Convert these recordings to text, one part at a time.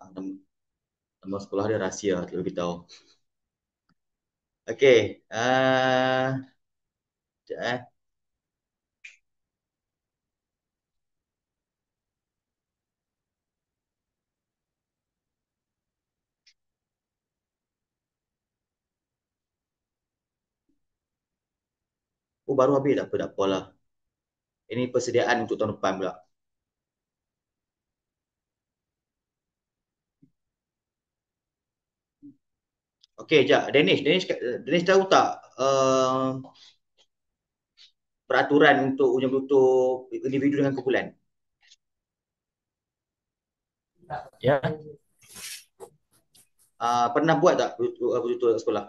Ah, nama sekolah dia rahsia, tak boleh beritahu. Okey, sekejap, Oh, baru habis, tak apa, tak apalah. Ini persediaan untuk tahun depan pula. Okey, sekejap. Danish tahu tak peraturan untuk untuk individu dengan kumpulan? Ya. Pernah buat tak betul-betul kat sekolah?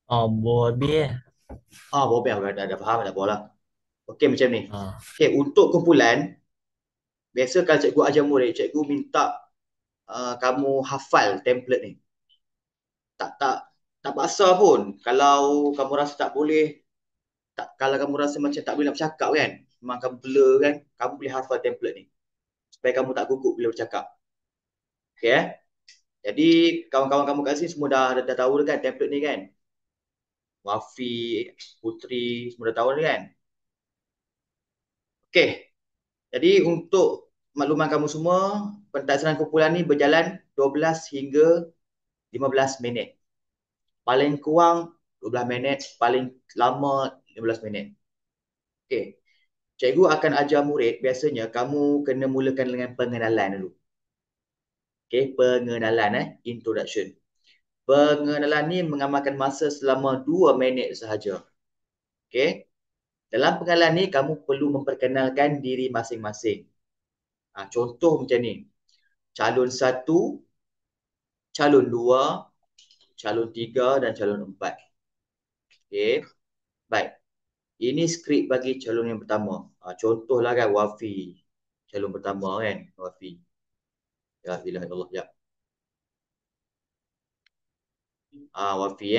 Oh, buat biar. Bawa dah faham, tak apalah. Okey, macam ni. Ah, Okey, untuk kumpulan, biasa kalau cikgu ajar murid, cikgu minta kamu hafal template ni. Tak tak tak paksa pun. Kalau kamu rasa tak boleh, kalau kamu rasa macam tak boleh nak bercakap kan, memang kamu blur kan, kamu boleh hafal template ni supaya kamu tak gugup bila bercakap. Okey eh? Jadi kawan-kawan kamu kat sini semua dah tahu dah kan template ni kan? Wafi, Putri, semua dah tahu dah kan? Okey. Jadi untuk makluman kamu semua, pentaksaran kumpulan ni berjalan 12 hingga 15 minit. Paling kurang 12 minit, paling lama 15 minit. Okey. Cikgu akan ajar murid, biasanya kamu kena mulakan dengan pengenalan dulu. Okey, pengenalan introduction. Pengenalan ni mengamalkan masa selama 2 minit sahaja. Okey. Dalam pengenalan ni kamu perlu memperkenalkan diri masing-masing. Contoh macam ni. Calon satu, calon dua, calon tiga dan calon empat. Okey. Baik. Ini skrip bagi calon yang pertama. Contohlah kan Wafi. Calon pertama kan Wafi. Ya, ilah Allah. Ya. Wafi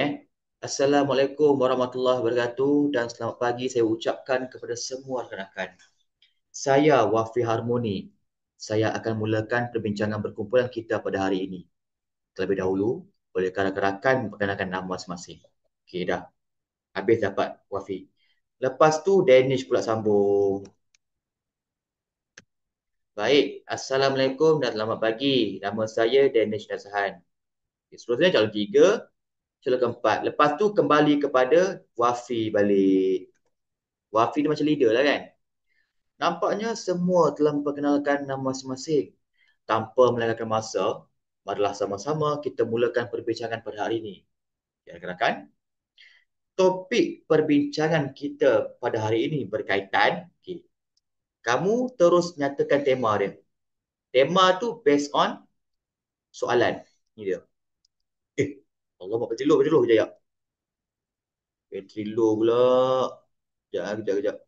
Assalamualaikum warahmatullahi wabarakatuh dan selamat pagi saya ucapkan kepada semua rakan-rakan. Saya Wafi Harmoni. Saya akan mulakan perbincangan berkumpulan kita pada hari ini. Terlebih dahulu, bolehkah rakan-rakan memperkenalkan nama masing-masing? Okey dah. Habis dapat Wafi. Lepas tu Danish pula sambung. Baik, Assalamualaikum dan selamat pagi. Nama saya Danish Nasahan. Seterusnya calon tiga, calon keempat. Lepas tu kembali kepada Wafi balik. Wafi ni macam leader lah kan. Nampaknya semua telah memperkenalkan nama masing-masing. Tanpa melengahkan masa, marilah sama-sama kita mulakan perbincangan pada hari ini. Ya, rakan-rakan, topik perbincangan kita pada hari ini berkaitan, okay, kamu terus nyatakan tema dia. Tema tu based on soalan. Ni dia. Eh, Allah, bateri low kejap ya. Bateri low pula. Kejap.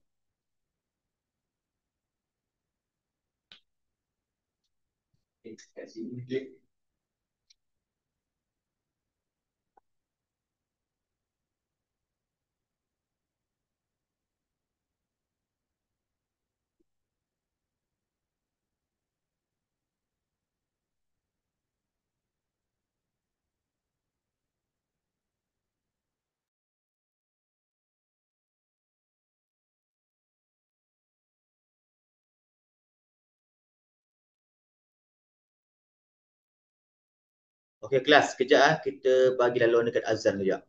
Kat sini. Okey kelas, kejap kita bagi laluan dekat azan kejap.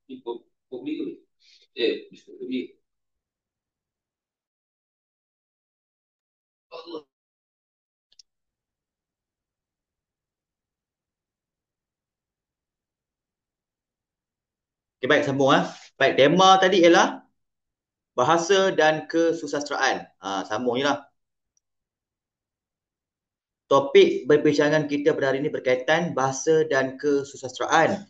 Okay, baik, sambung. Baik, tema tadi ialah bahasa dan kesusasteraan. Sambung je lah. Topik perbincangan kita pada hari ini berkaitan bahasa dan kesusasteraan.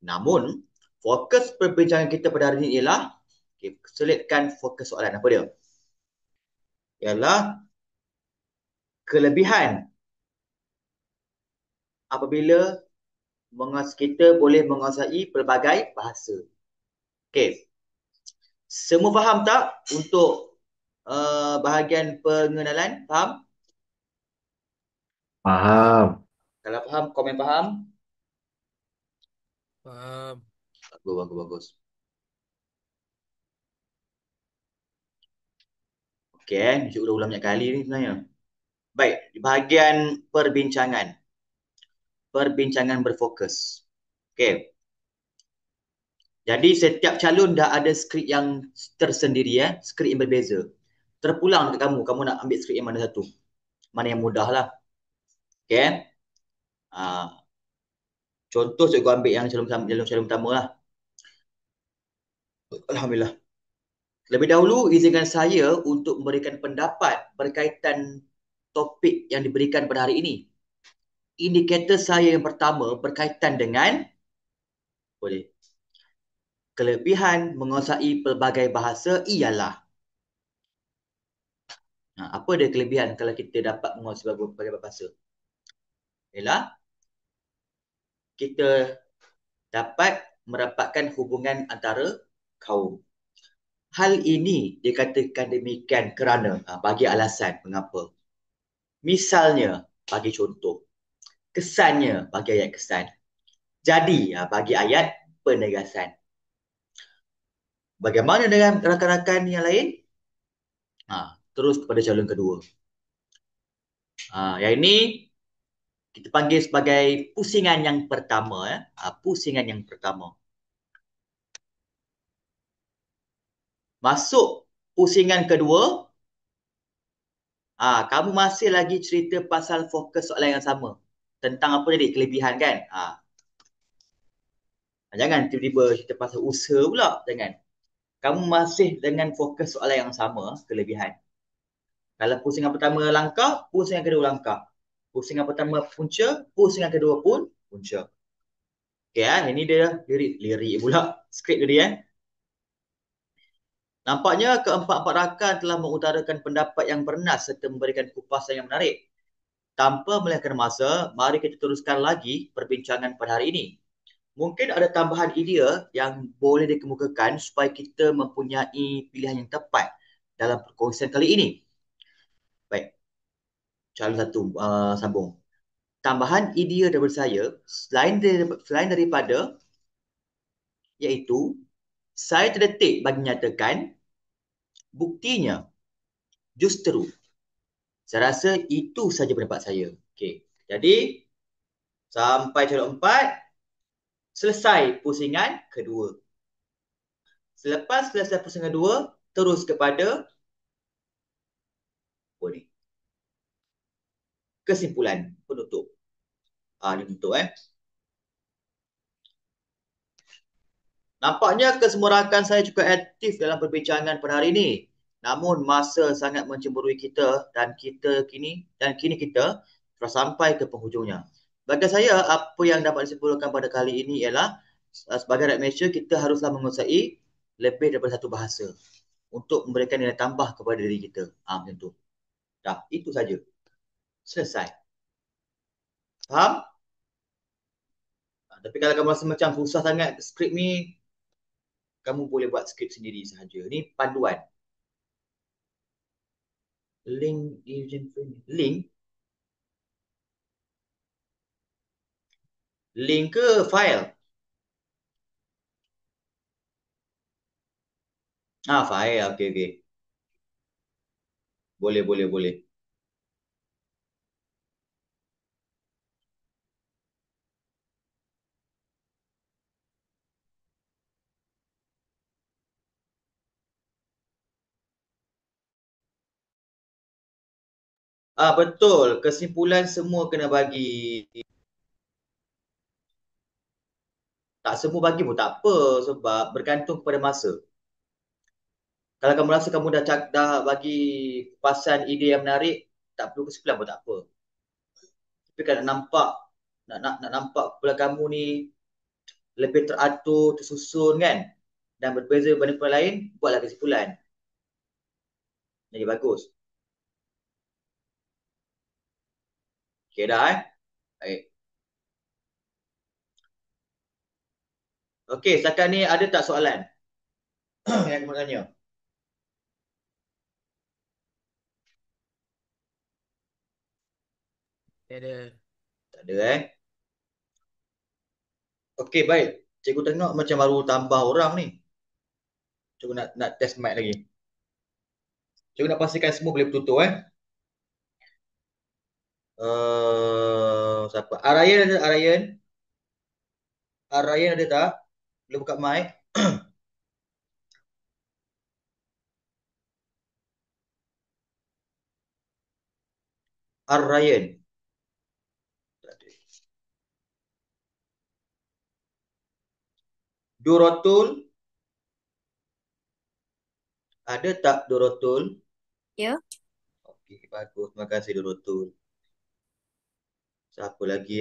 Namun, fokus perbincangan kita pada hari ini ialah, okay, selitkan fokus soalan apa dia? Ialah kelebihan apabila kita boleh menguasai pelbagai bahasa. Okey, semua faham tak untuk bahagian pengenalan? Faham? Paham. Kalau faham, komen faham. Paham. Bagus, bagus, bagus. Okey, ni saya udah ulang banyak kali ni sebenarnya. Baik, di bahagian perbincangan. Perbincangan berfokus. Okey. Jadi setiap calon dah ada skrip yang tersendiri, skrip yang berbeza. Terpulang dekat kamu, kamu nak ambil skrip yang mana satu? Mana yang mudah lah. Okey. Contoh saya ambil yang calon pertama lah. Alhamdulillah. Lebih dahulu izinkan saya untuk memberikan pendapat berkaitan topik yang diberikan pada hari ini. Indikator saya yang pertama berkaitan dengan boleh kelebihan menguasai pelbagai bahasa ialah. Apa dia kelebihan kalau kita dapat menguasai pelbagai bahasa? Ialah kita dapat merapatkan hubungan antara kaum. Hal ini dikatakan demikian kerana bagi alasan mengapa. Misalnya, bagi contoh, kesannya bagi ayat kesan. Jadi, bagi ayat penegasan. Bagaimana dengan rakan-rakan yang lain? Terus kepada calon kedua. Yang ini kita panggil sebagai pusingan yang pertama. Pusingan yang pertama. Masuk pusingan kedua, kamu masih lagi cerita pasal fokus soalan yang sama. Tentang apa tadi? Kelebihan kan? Jangan tiba-tiba cerita pasal usaha pula. Jangan. Kamu masih dengan fokus soalan yang sama, kelebihan. Kalau pusingan pertama langkah, pusingan kedua langkah. Pusingan pertama punca, pusingan kedua pun punca. Okay, ini dia lirik pula. Skrip dia. Nampaknya keempat-empat rakan telah mengutarakan pendapat yang bernas serta memberikan kupasan yang menarik. Tanpa melengahkan masa, mari kita teruskan lagi perbincangan pada hari ini. Mungkin ada tambahan idea yang boleh dikemukakan supaya kita mempunyai pilihan yang tepat dalam perkongsian kali ini. Baik, calon satu sambung. Tambahan idea daripada saya, selain daripada, iaitu, saya terdetik bagi menyatakan, buktinya, justeru. Saya rasa itu saja pendapat saya. Okey, jadi, sampai calon 4, selesai pusingan kedua. Selepas selesai pusingan kedua, terus kepada boleh kesimpulan penutup. Ini penutup. Nampaknya kesemua rakan saya cukup aktif dalam perbincangan pada hari ini. Namun masa sangat mencemburui kita kini kita telah sampai ke penghujungnya. Bagi saya, apa yang dapat disimpulkan pada kali ini ialah sebagai rakyat Malaysia, kita haruslah menguasai lebih daripada satu bahasa untuk memberikan nilai tambah kepada diri kita. Macam tu. Dah, itu saja. Selesai. Faham? Tapi kalau kamu rasa macam susah sangat skrip ni, kamu boleh buat skrip sendiri sahaja. Ni panduan. Link ke file? File. Okey, okey. Boleh, boleh, boleh. Betul. Kesimpulan semua kena bagi. Tak semua bagi pun tak apa sebab bergantung kepada masa. Kalau kamu rasa kamu dah bagi kupasan ide yang menarik, tak perlu kesimpulan pun tak apa. Tapi kalau nak nampak nak nampak kumpulan kamu ni lebih teratur, tersusun kan dan berbeza daripada kumpulan lain, buatlah kesimpulan. Jadi bagus. Okey dah Baik. Okey, setakat ni ada tak soalan yang kamu tanya? Tak ada. Tak ada Okey, baik. Cikgu tengok macam baru tambah orang ni. Cikgu nak test mic lagi. Cikgu nak pastikan semua boleh bertutur siapa? Arayan ada Arayan? Arayan ada tak? Boleh buka mic? Arayan. Tak ada. Dorotul ada tak Dorotul? Ya. Okey, bagus. Terima kasih Dorotul. Siapa lagi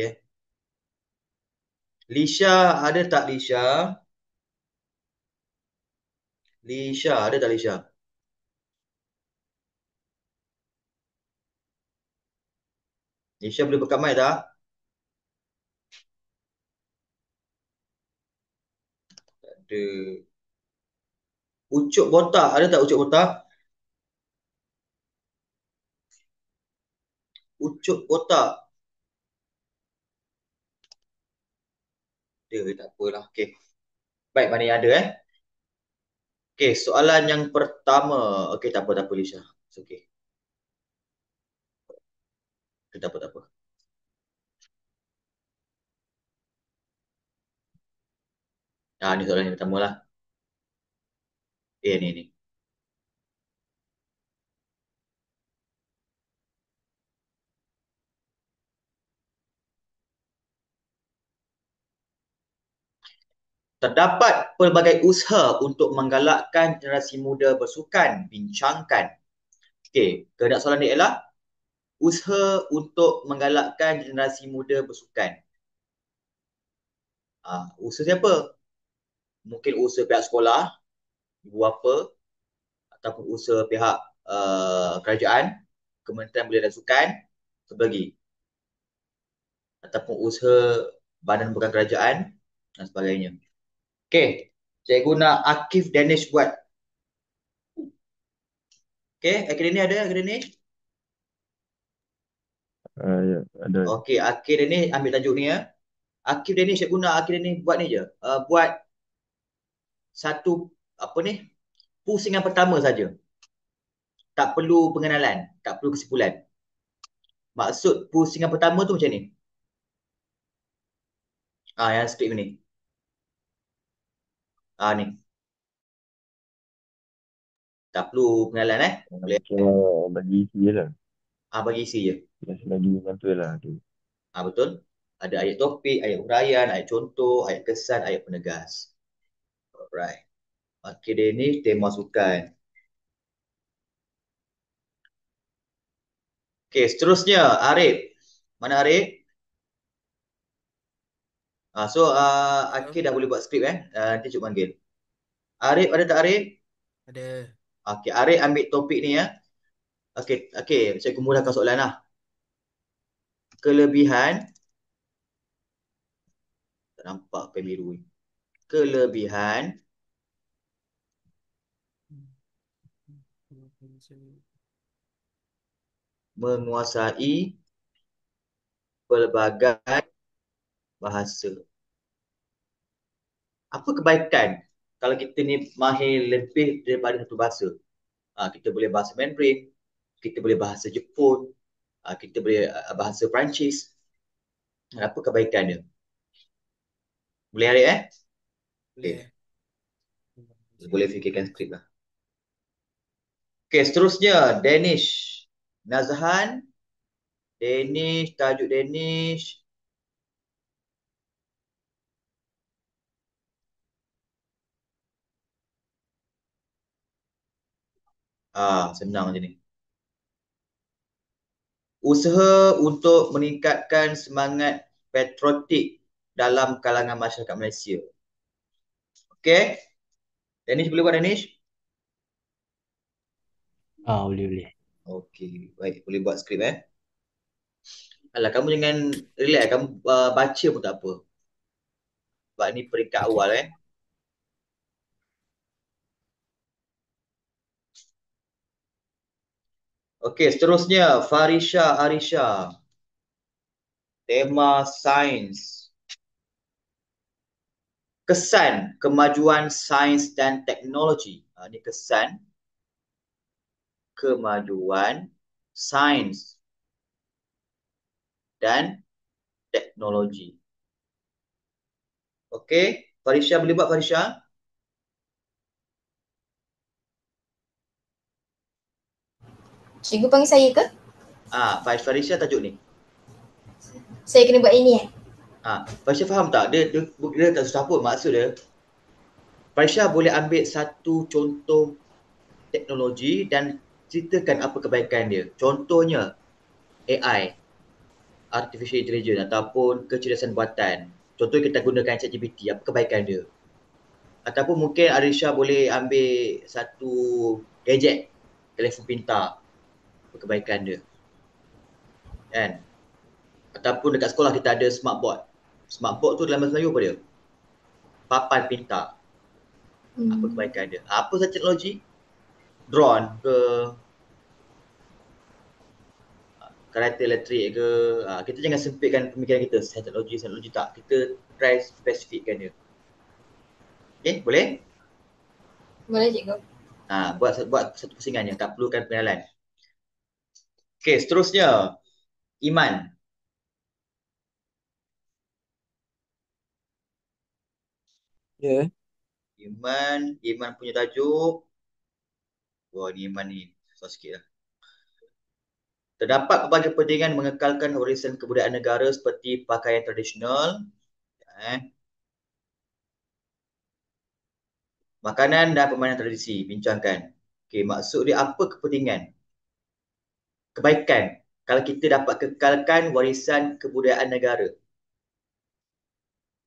Lisha ada tak Lisha? Lisha ada tak Lisha? Lisha boleh buka mic tak? Tak ada. Ucuk botak ada tak ucuk botak? Ucuk botak. Dia tak apalah. Okey. Baik, mana yang ada Okey, soalan yang pertama. Okey, tak apa Lisha. Okey. Tak apa, tak apa. Ni soalan yang pertama lah. Ni. Terdapat pelbagai usaha untuk menggalakkan generasi muda bersukan. Bincangkan. Okey, kehendak soalan ni ialah usaha untuk menggalakkan generasi muda bersukan. Usaha siapa? Mungkin usaha pihak sekolah, ibu bapa, ataupun usaha pihak kerajaan, Kementerian Belia dan Sukan, satu lagi. Ataupun usaha badan bukan kerajaan dan sebagainya. Okey, cikgu nak Akif Danish buat. Okey, akademi ada akademi? Ya, ada. Okey, Akif Danish ambil tajuk ni Akif Danish cikgu nak Akif Danish buat ni je. Buat satu apa ni? Pusingan pertama saja. Tak perlu pengenalan, tak perlu kesimpulan. Maksud pusingan pertama tu macam ni. Yang skrip ni. Ni. Tak perlu pengenalan Boleh. Bagi isi je lah. Bagi isi je. Lagi mengantul lah tu. Betul. Ada ayat topik, ayat huraian, ayat contoh, ayat kesan, ayat penegas. Alright. Okey, dia ni tema sukan. Okey, seterusnya Arif. Mana Arif? Akif dah boleh buat skrip nanti cuk panggil. Arif ada tak Arif? Ada. Okey, Arif ambil topik ni Okey, saya mudahkan soalan lah. Kelebihan tak nampak pen biru ni. Kelebihan menguasai pelbagai bahasa. Apa kebaikan kalau kita ni mahir lebih daripada satu bahasa? Kita boleh bahasa Mandarin, kita boleh bahasa Jepun, kita boleh bahasa Perancis. Apa kebaikan dia? Boleh Arif Boleh. Boleh fikirkan skrip lah. Okey, seterusnya Danish Nazhan Danish, tajuk Danish. Senang je ni. Usaha untuk meningkatkan semangat patriotik dalam kalangan masyarakat Malaysia. Okey? Danish boleh buat Danish? Boleh. Okey, baik. Boleh buat skrip Alah, kamu jangan relax. Kamu baca pun tak apa. Sebab ni peringkat Okey. awal Okey, seterusnya Farisha Arisha. Tema sains. Kesan kemajuan sains dan teknologi. Ini kesan kemajuan sains dan teknologi. Okey, Farisha boleh buat Farisha? Cikgu panggil saya ke? Farisha tajuk ni. Saya kena buat ini Farisha faham tak? Dia tak susah pun maksud dia. Farisha boleh ambil satu contoh teknologi dan ceritakan apa kebaikan dia. Contohnya AI, Artificial Intelligence ataupun kecerdasan buatan. Contohnya kita gunakan ChatGPT, apa kebaikan dia. Ataupun mungkin Arisha boleh ambil satu gadget, telefon pintar, apa kebaikan dia. Kan? Ataupun dekat sekolah kita ada smartboard. Smartboard tu dalam bahasa Melayu apa dia? Papan pintar. Apa kebaikan dia? Apa sahaja teknologi? Drone ke, kereta elektrik ke, kita jangan sempitkan pemikiran kita. Teknologi tak. Kita try spesifikkan dia. Okay, boleh? Boleh cikgu. Buat satu pusingan yang tak perlukan pengenalan. Okay, seterusnya. Iman. Ya. Iman punya tajuk. Wah, ni Iman ni susah sikit lah. Terdapat pelbagai kepentingan mengekalkan warisan kebudayaan negara seperti pakaian tradisional, makanan dan permainan tradisi. Bincangkan. Okay, maksud dia apa kepentingan? Kebaikan kalau kita dapat kekalkan warisan kebudayaan negara.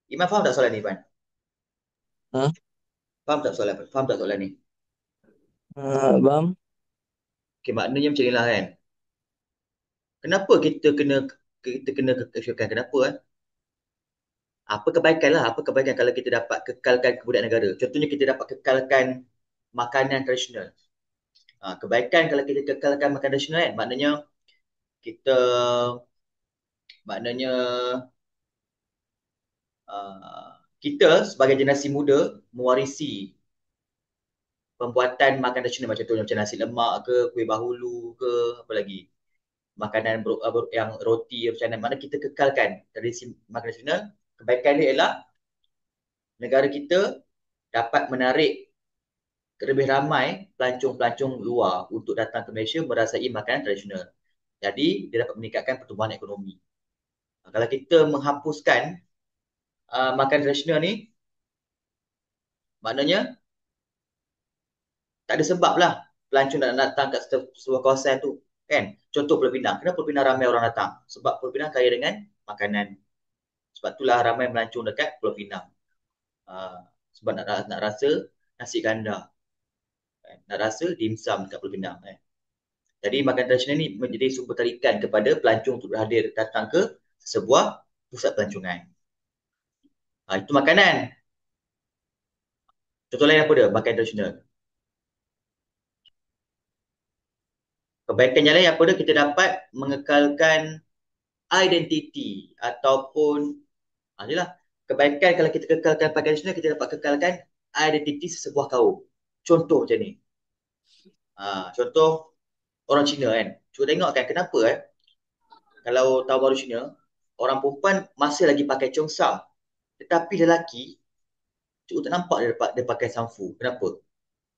Iman faham tak soalan ni, Iman? Ha? Faham tak soalan ni? Bang. Okay, maknanya macam inilah kan. Kenapa kita kena kekalkan? Kenapa Apa kebaikan lah, apa kebaikan kalau kita dapat kekalkan kebudayaan negara. Contohnya kita dapat kekalkan makanan tradisional. Kebaikan kalau kita kekalkan makanan tradisional kan, kita maknanya kita sebagai generasi muda mewarisi pembuatan makanan tradisional macam nasi lemak ke, kuih bahulu ke, apa lagi. Makanan yang roti, macam mana kita kekalkan tradisi makanan tradisional. Kebaikan dia ialah negara kita dapat menarik lebih ramai pelancong-pelancong luar untuk datang ke Malaysia merasai makanan tradisional. Jadi, dia dapat meningkatkan pertumbuhan ekonomi. Kalau kita menghapuskan makanan tradisional ni, maknanya tak ada sebab lah pelancong nak datang kat sebuah kawasan tu. Kan? Contoh Pulau Pinang. Kenapa Pulau Pinang ramai orang datang? Sebab Pulau Pinang kaya dengan makanan. Sebab itulah ramai melancong dekat Pulau Pinang. Sebab nak rasa nasi ganda. Nak rasa dimsum dekat Pulau Pinang. Jadi makanan tradisional ni menjadi sumber tarikan kepada pelancong untuk berhadir datang ke sebuah pusat pelancongan. Itu makanan. Contoh lain apa dia? Makanan tradisional. Kebaikan yang lain apa dia? Kita dapat mengekalkan identiti ataupun adalah kebaikan kalau kita kekalkan pakaian tradisional, kita dapat kekalkan identiti sesebuah kaum. Contoh macam ni. Contoh orang Cina kan. Cuba tengok kan kenapa kalau tahun baru Cina, orang perempuan masih lagi pakai cheongsam. Tetapi lelaki, cikgu tak nampak dia pakai samfu. Kenapa?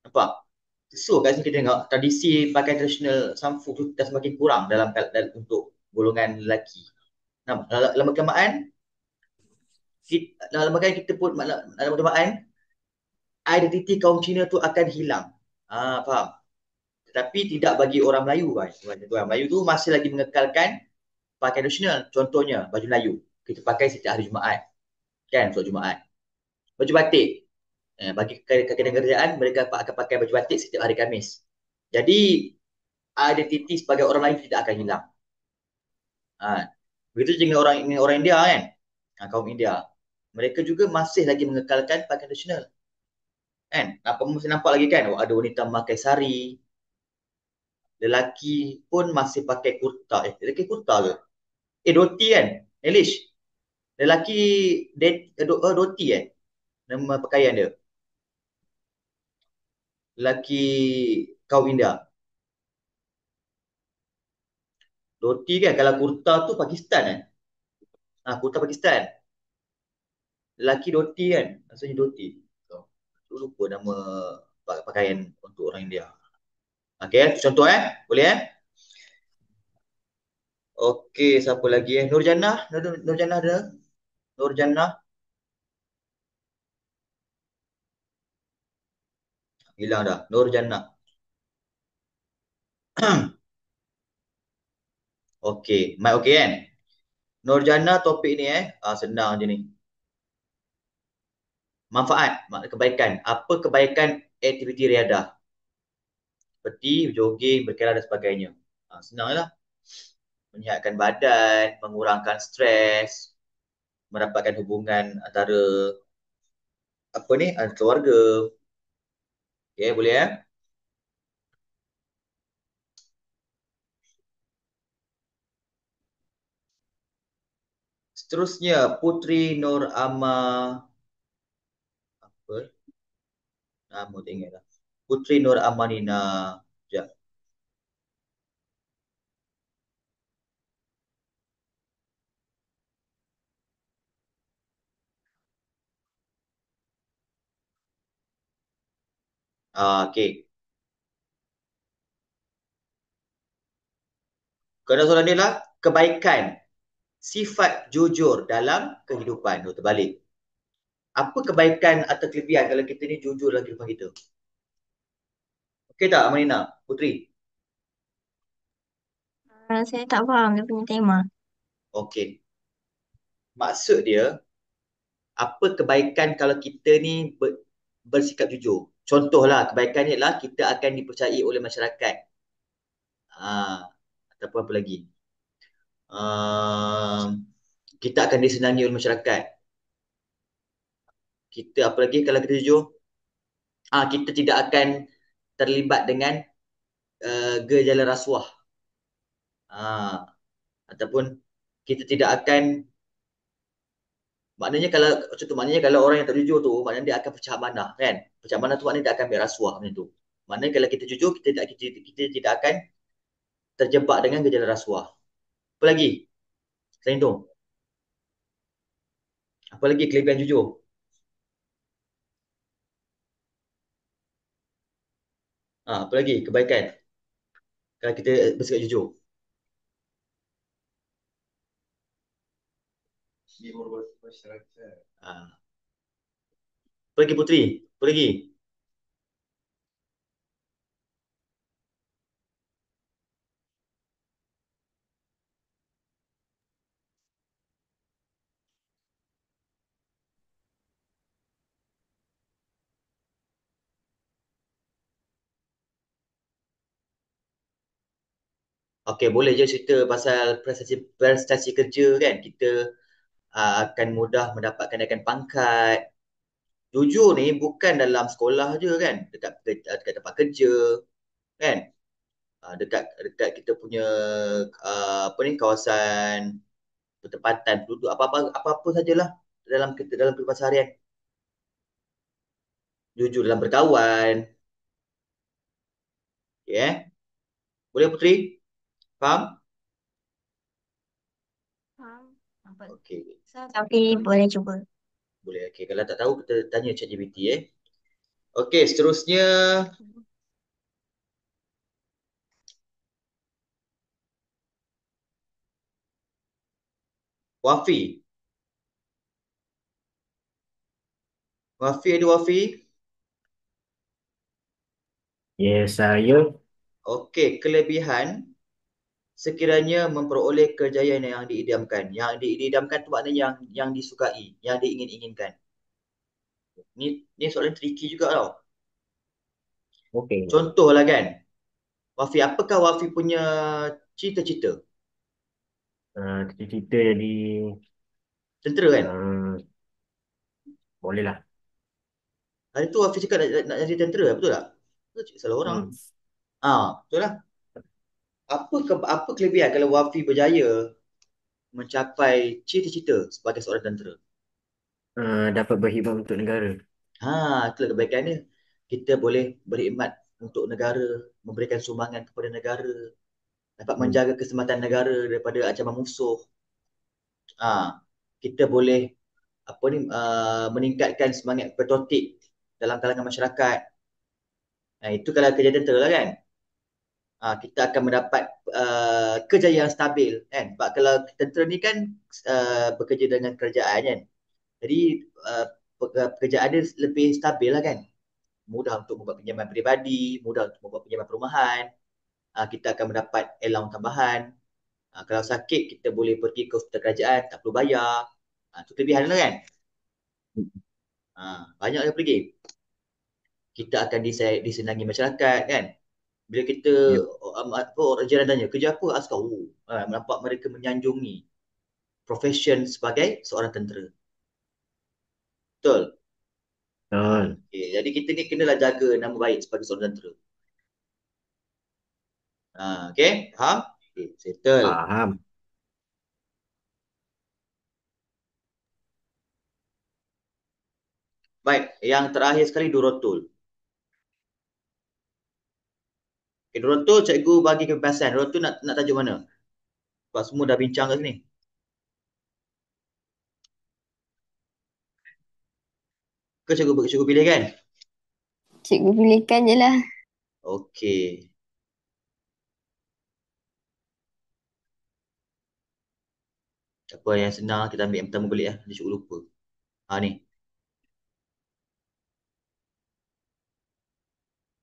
Nampak? So kat sini kita tengok tradisi pakai tradisional samfu tu dah semakin kurang dalam untuk golongan lelaki. Nah, dalam keagamaan, dalam keagamaan kita pun dalam keagamaan, identiti kaum Cina tu akan hilang. Faham? Tetapi tidak bagi orang Melayu, kan. Orang Melayu tu masih lagi mengekalkan pakaian tradisional. Contohnya baju Melayu. Kita pakai setiap hari Jumaat. Kan, solat Jumaat. Baju batik. Bagi kalangan kerajaan, mereka akan pakai baju batik setiap hari Khamis. Jadi, identiti sebagai orang Melayu tidak akan hilang. Begitu dengan orang India, kan. Kaum India. Mereka juga masih lagi mengekalkan pakaian tradisional. Kan? Apa mesti nampak lagi kan? Ada wanita memakai sari, lelaki pun masih pakai kurta. Lelaki kurta ke? Dhoti kan? Elish. Lelaki dhoti nama pakaian dia. Lelaki kaum India. Dhoti kan? Kalau kurta tu Pakistan kan? Kurta Pakistan. Lelaki dhoti kan? Maksudnya dhoti. Lupa nama pakaian untuk orang India. Okey, contoh boleh Okey, siapa lagi Nurjannah, Nurjannah ada? Nurjannah hilang dah. Nurjannah. Okey, mic okey kan? Nurjannah topik ni senang je ni. Manfaat, kebaikan. Apa kebaikan aktiviti riadah? Seperti jogging, berkelah dan sebagainya. Senang lah. Menyihatkan badan, mengurangkan stres, mendapatkan hubungan antara keluarga. Okey, boleh Seterusnya, Putri Nur Amma. Apa? Nama tak ingat lah. Putri Nur Amanina. Sekejap. Okey. Kerana soalan dia lah, kebaikan sifat jujur dalam kehidupan. Terbalik. Apa kebaikan atau kelebihan kalau kita ni jujur dalam kehidupan kita? Okey tak, Amanina? Putri? Saya tak faham dia punya tema. Okey. Maksud dia, apa kebaikan kalau kita ni bersikap jujur? Contohlah, kebaikan ni adalah kita akan dipercayai oleh masyarakat. Ataupun apa lagi? Kita akan disenangi oleh masyarakat. Kita apa lagi kalau kita jujur? Kita tidak akan terlibat dengan gejala rasuah. Ataupun kita tidak akan, maknanya kalau orang yang tak jujur tu, maknanya dia akan pecah amanah, kan? Pecah amanah tu maknanya dia akan ambil rasuah macam tu. Maknanya kalau kita jujur, kita tidak akan terjebak dengan gejala rasuah. Apa lagi? Selain tu. Apa lagi kelebihan jujur? Apa lagi kebaikan? Kalau kita bersikap jujur. Apa lagi Putri? Apa lagi? Okey, boleh je cerita pasal prestasi kerja kan. Kita akan mudah mendapatkan kenaikan pangkat. Jujur ni bukan dalam sekolah je kan. Dekat tempat kerja kan. Dekat kita punya kawasan bertempatan penduduk apa-apa sajalah dalam kehidupan seharian. Jujur dalam berkawan. Boleh Putri? Faham? Faham? Okey. Tapi boleh cuba. Boleh. Okey, kalau tak tahu kita tanya ChatGPT Okey, seterusnya Wafi. Wafi ada Wafi. Ya, saya. Okey, kelebihan sekiranya memperoleh kejayaan yang diidamkan. Yang diidamkan tu maknanya yang disukai, yang diingin-inginkan. Ni soalan tricky juga tau. Okey. Contohlah kan, Wafi, apakah Wafi punya cita-cita? Cita-cita jadi Tentera kan? uh, boleh lah. Hari tu Wafi cakap nak jadi tentera, betul tak? Betul cakap salah orang. Hmm. Betul lah. Apa kelebihan kalau Wafi berjaya mencapai cita-cita sebagai seorang tentera? Dapat berkhidmat untuk negara. Itulah kebaikan dia. Kita boleh berkhidmat untuk negara, memberikan sumbangan kepada negara, dapat menjaga keselamatan negara daripada ancaman musuh. Kita boleh meningkatkan semangat patriotik dalam kalangan masyarakat. Itu kalau kerja tentera lah kan. Kita akan mendapat kejayaan yang stabil kan. Sebab kalau tentera ni kan bekerja dengan kerajaan kan. Jadi pekerjaan dia lebih stabil lah kan. Mudah untuk membuat pinjaman peribadi, mudah untuk membuat pinjaman perumahan. Kita akan mendapat allowance tambahan. Kalau sakit, kita boleh pergi ke hospital kerajaan, tak perlu bayar. Itu kelebihan lah kan. Banyak yang pergi. Kita akan disenangi masyarakat kan. Bila kita Ya. orang jiran tanya, kerja apa? Askar. Nampak mereka menyanjungi profession sebagai seorang tentera. Betul? Betul. Okay. Jadi kita ni kenalah jaga nama baik sebagai seorang tentera. Okay, faham? Okay, settle. Faham. Baik, yang terakhir sekali Durotul. Okay, Durotul cikgu bagi kebebasan. Durotul nak tajuk mana? Sebab semua dah bincang kat sini. Ke cikgu pilih kan? Cikgu pilihkan je lah. Okey. Apa yang senang kita ambil yang pertama balik lah. Dia cukup lupa. Ni.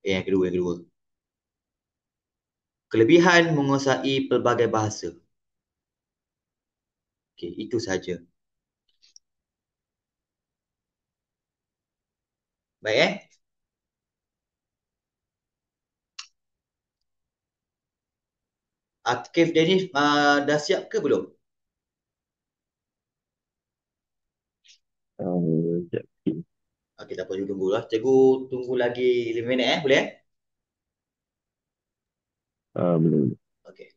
Yang kedua. Kelebihan menguasai pelbagai bahasa. Okey, itu saja. Baik Akif Dennis dah siap ke belum? Sekejap. Okey, tak apa, cikgu tunggu lah. Cikgu tunggu lagi 5 minit boleh Boleh. Okey.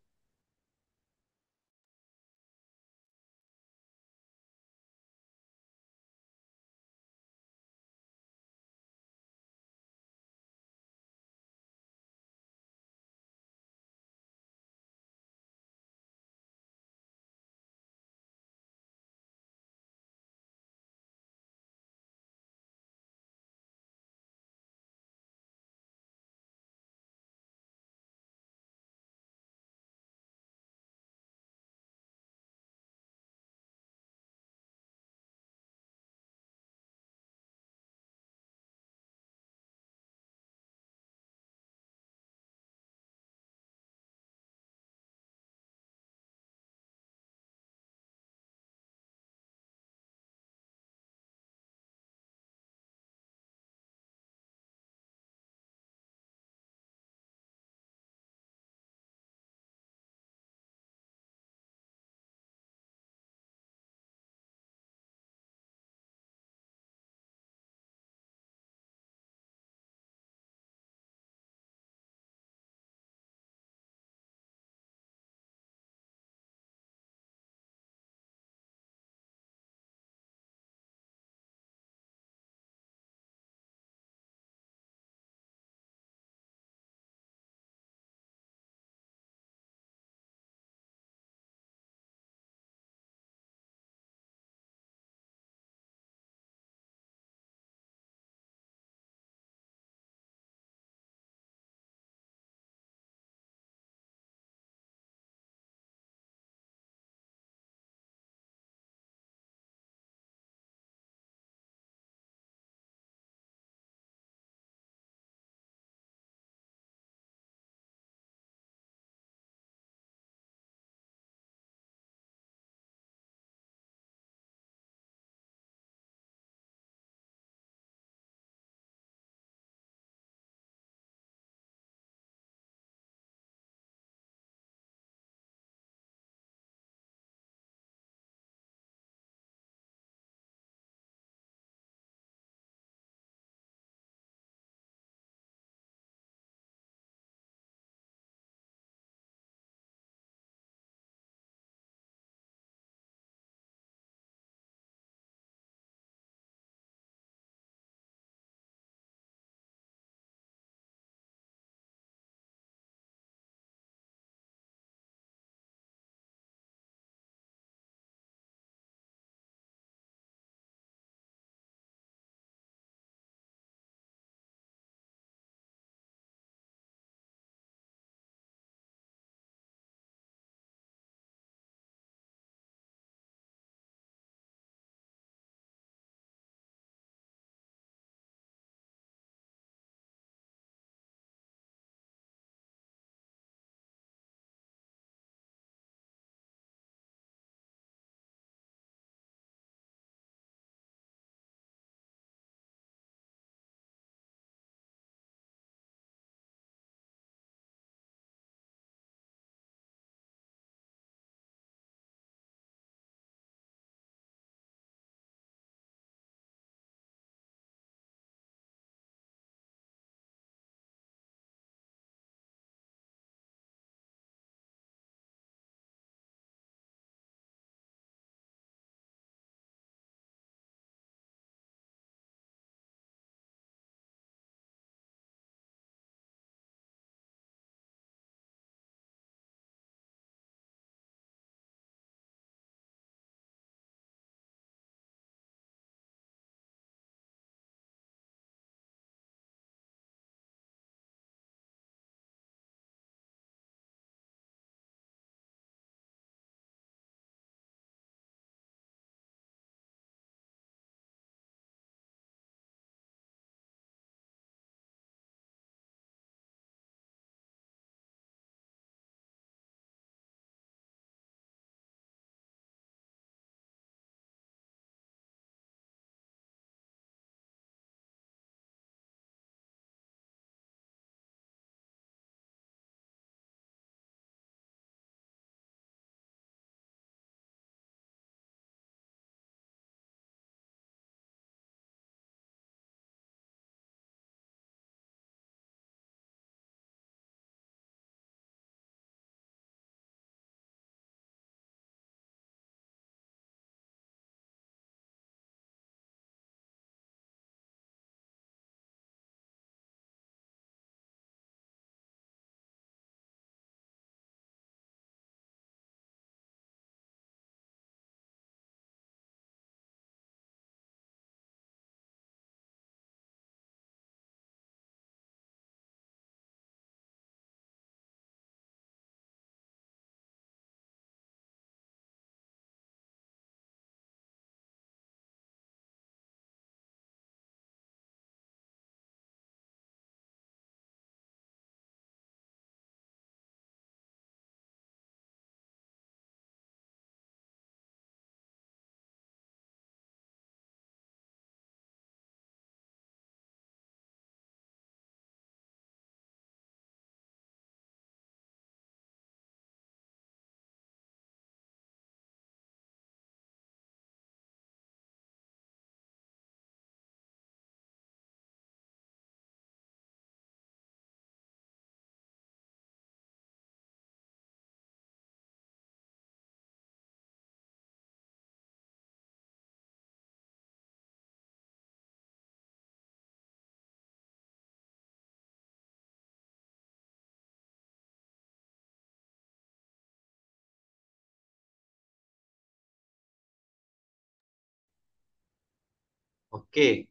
Okey.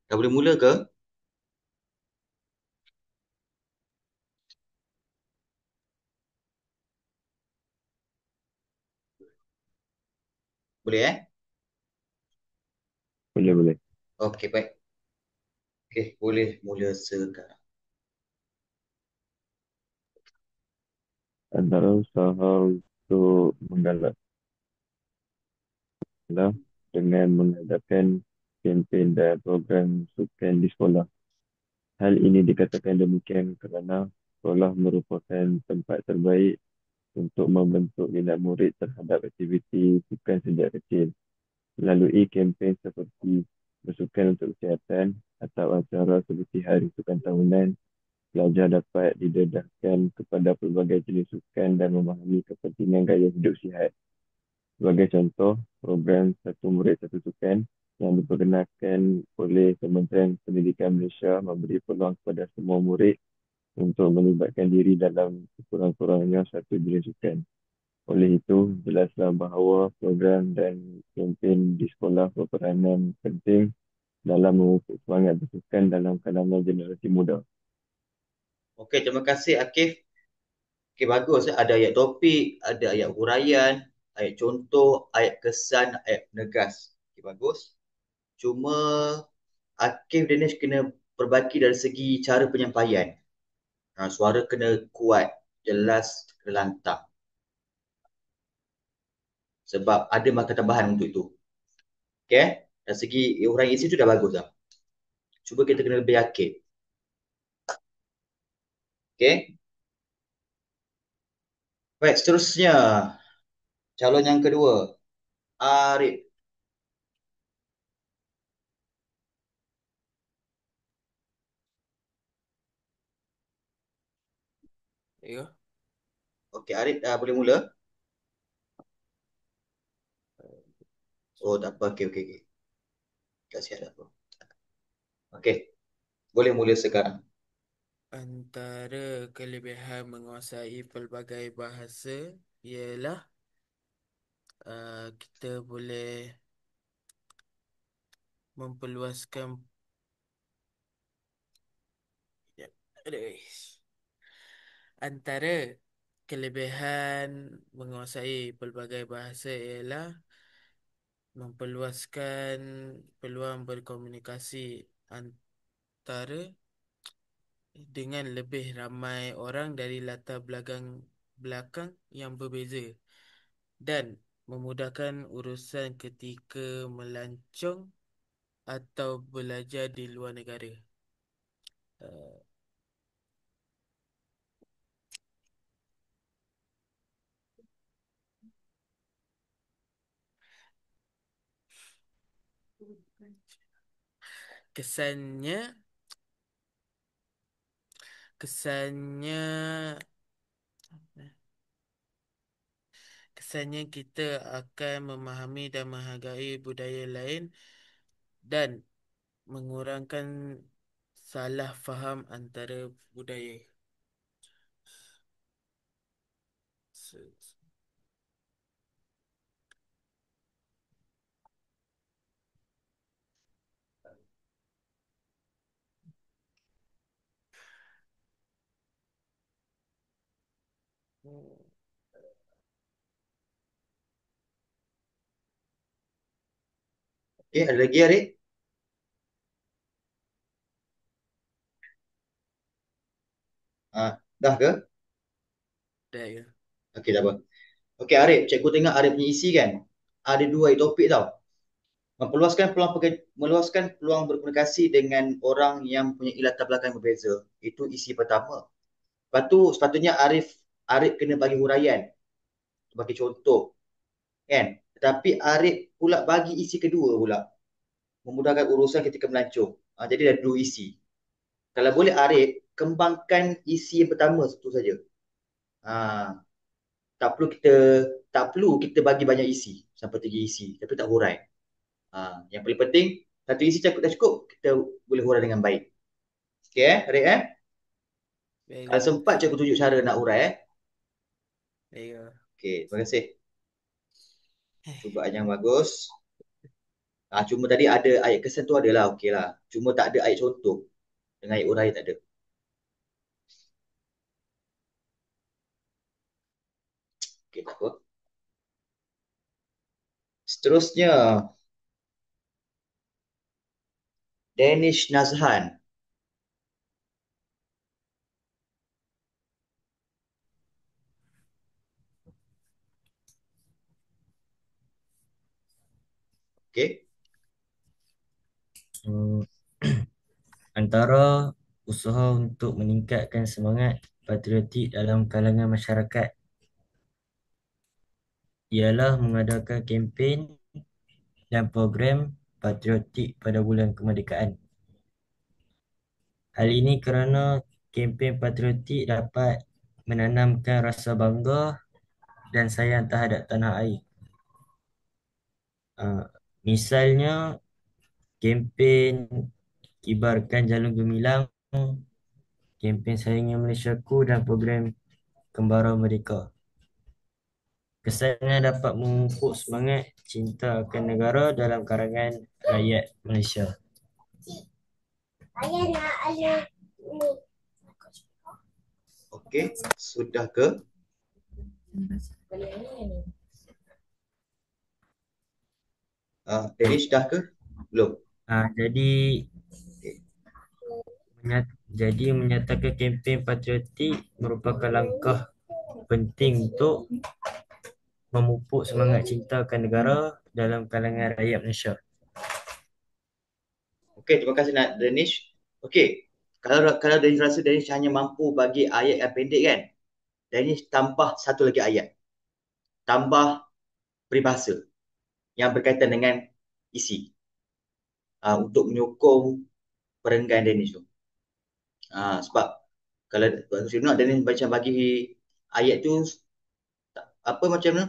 Dah boleh mula ke? Boleh Boleh, boleh. Okey, baik. Okey, boleh mula sekarang. Antara usaha untuk menggalak sekolah dengan mengadakan kempen dan program sukan di sekolah. Hal ini dikatakan demikian kerana sekolah merupakan tempat terbaik untuk membentuk minat murid terhadap aktiviti sukan sejak kecil. Melalui kempen seperti bersukan untuk kesihatan atau acara seperti Hari Sukan Tahunan, pelajar dapat didedahkan kepada pelbagai jenis sukan dan memahami kepentingan gaya hidup sihat. Sebagai contoh, program Satu Murid Satu Sukan yang diperkenalkan oleh Kementerian Pendidikan Malaysia memberi peluang kepada semua murid untuk melibatkan diri dalam sekurang-kurangnya satu jenis sukan. Oleh itu, jelaslah bahawa program dan kempen di sekolah berperanan penting dalam memupuk semangat bersukan dalam kalangan generasi muda. Okey, terima kasih Akif. Okey, bagus. Ada ayat topik, ada ayat huraian, ayat contoh, ayat kesan, ayat penegas. Okey, bagus. Cuma Akif Danish kena perbaiki dari segi cara penyampaian. Suara kena kuat, jelas, kena lantang. Sebab ada markah tambahan untuk itu. Okey, dari segi huraian isi tu dah bagus dah. Cuba kita kena lebih yakin. Okey. Baik, seterusnya. Calon yang kedua, Arif. Ya. Okey, Arif dah boleh mula? Oh, tak apa. Okey, okey, okey. Tak siap tak apa. Okey, boleh mula sekarang. Antara kelebihan menguasai pelbagai bahasa ialah kita boleh memperluaskan ya, aduh. Antara kelebihan menguasai pelbagai bahasa ialah memperluaskan peluang berkomunikasi antara dengan lebih ramai orang dari latar belakang yang berbeza dan memudahkan urusan ketika melancong atau belajar di luar negara. Uh, kesannya kesannya kesannya kita akan memahami dan menghargai budaya lain dan mengurangkan salah faham antara budaya. Okey, ada lagi Arif? Dah ke? Dah ya. Okey, dah apa. Okey, Arif, cikgu tengok Arif punya isi kan? Ada dua ayat topik tau. Meluaskan peluang berkomunikasi dengan orang yang punya latar belakang yang berbeza. Itu isi pertama. Lepas tu sepatutnya Arif kena bagi huraian. Bagi contoh. Kan? Tetapi Arif pula bagi isi kedua pula. Memudahkan urusan ketika melancong. Jadi ada dua isi. Kalau boleh Arif, kembangkan isi yang pertama itu saja. Tak perlu kita bagi banyak isi sampai 3 isi tapi tak hurai. Yang paling penting satu isi cukup kita boleh hurai dengan baik. Okey Arif kalau Baiklah. sempat cikgu tunjuk cara nak hurai Baiklah. Okey, terima kasih. Cubaan yang bagus. Cuma tadi ada ayat kesan tu adalah okey lah. Cuma tak ada ayat contoh. Dengan ayat urai tak ada. Okey, tak apa. Seterusnya, Danish Nazhan. Okey. Antara usaha untuk meningkatkan semangat patriotik dalam kalangan masyarakat ialah mengadakan kempen dan program patriotik pada bulan kemerdekaan. Hal ini kerana kempen patriotik dapat menanamkan rasa bangga dan sayang terhadap tanah air. Misalnya, kempen Kibarkan Jalur Gemilang, kempen Sayangi Malaysiaku dan program Kembara Merdeka. Kesannya dapat memupuk semangat cinta akan negara dalam kalangan rakyat Malaysia. Okey, sudah ke? Danish dah ke? Belum. Jadi menyatakan kempen patriotik merupakan langkah penting untuk memupuk semangat cinta akan negara dalam kalangan rakyat Malaysia. Okey, terima kasih Danish. Okey, kalau Danish rasa Danish hanya mampu bagi ayat yang pendek kan, Danish tambah satu lagi ayat. Tambah peribahasa yang berkaitan dengan isi. Untuk menyokong perenggan Danish tu. Sebab kalau nak Danish macam bagi ayat tu apa macam mana?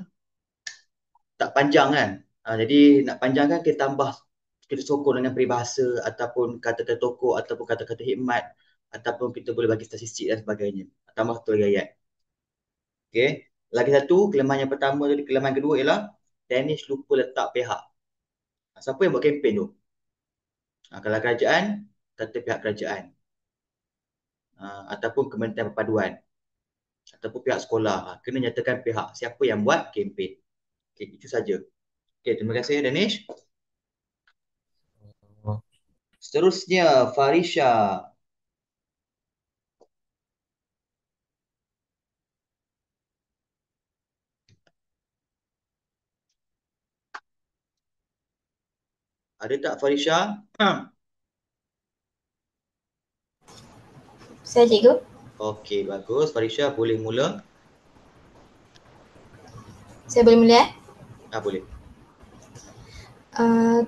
Tak panjang kan. Jadi nak panjangkan kita tambah, kita sokong dengan peribahasa ataupun kata-kata tokoh ataupun kata-kata hikmat ataupun kita boleh bagi statistik dan sebagainya. Tambah satu lagi ayat. Okey. Lagi satu, kelemahan yang pertama tadi, kelemahan kedua ialah Danish lupa letak pihak. Siapa yang buat kempen tu? Kalau kerajaan, kata pihak kerajaan. Ataupun Kementerian Perpaduan. Ataupun pihak sekolah. Kena nyatakan pihak siapa yang buat kempen. Okey, itu saja. Okey, terima kasih Danish. Seterusnya, Farisha. Ada tak Farisha? Saya cikgu. Okey, bagus. Farisha boleh mula. Saya boleh mula? Boleh.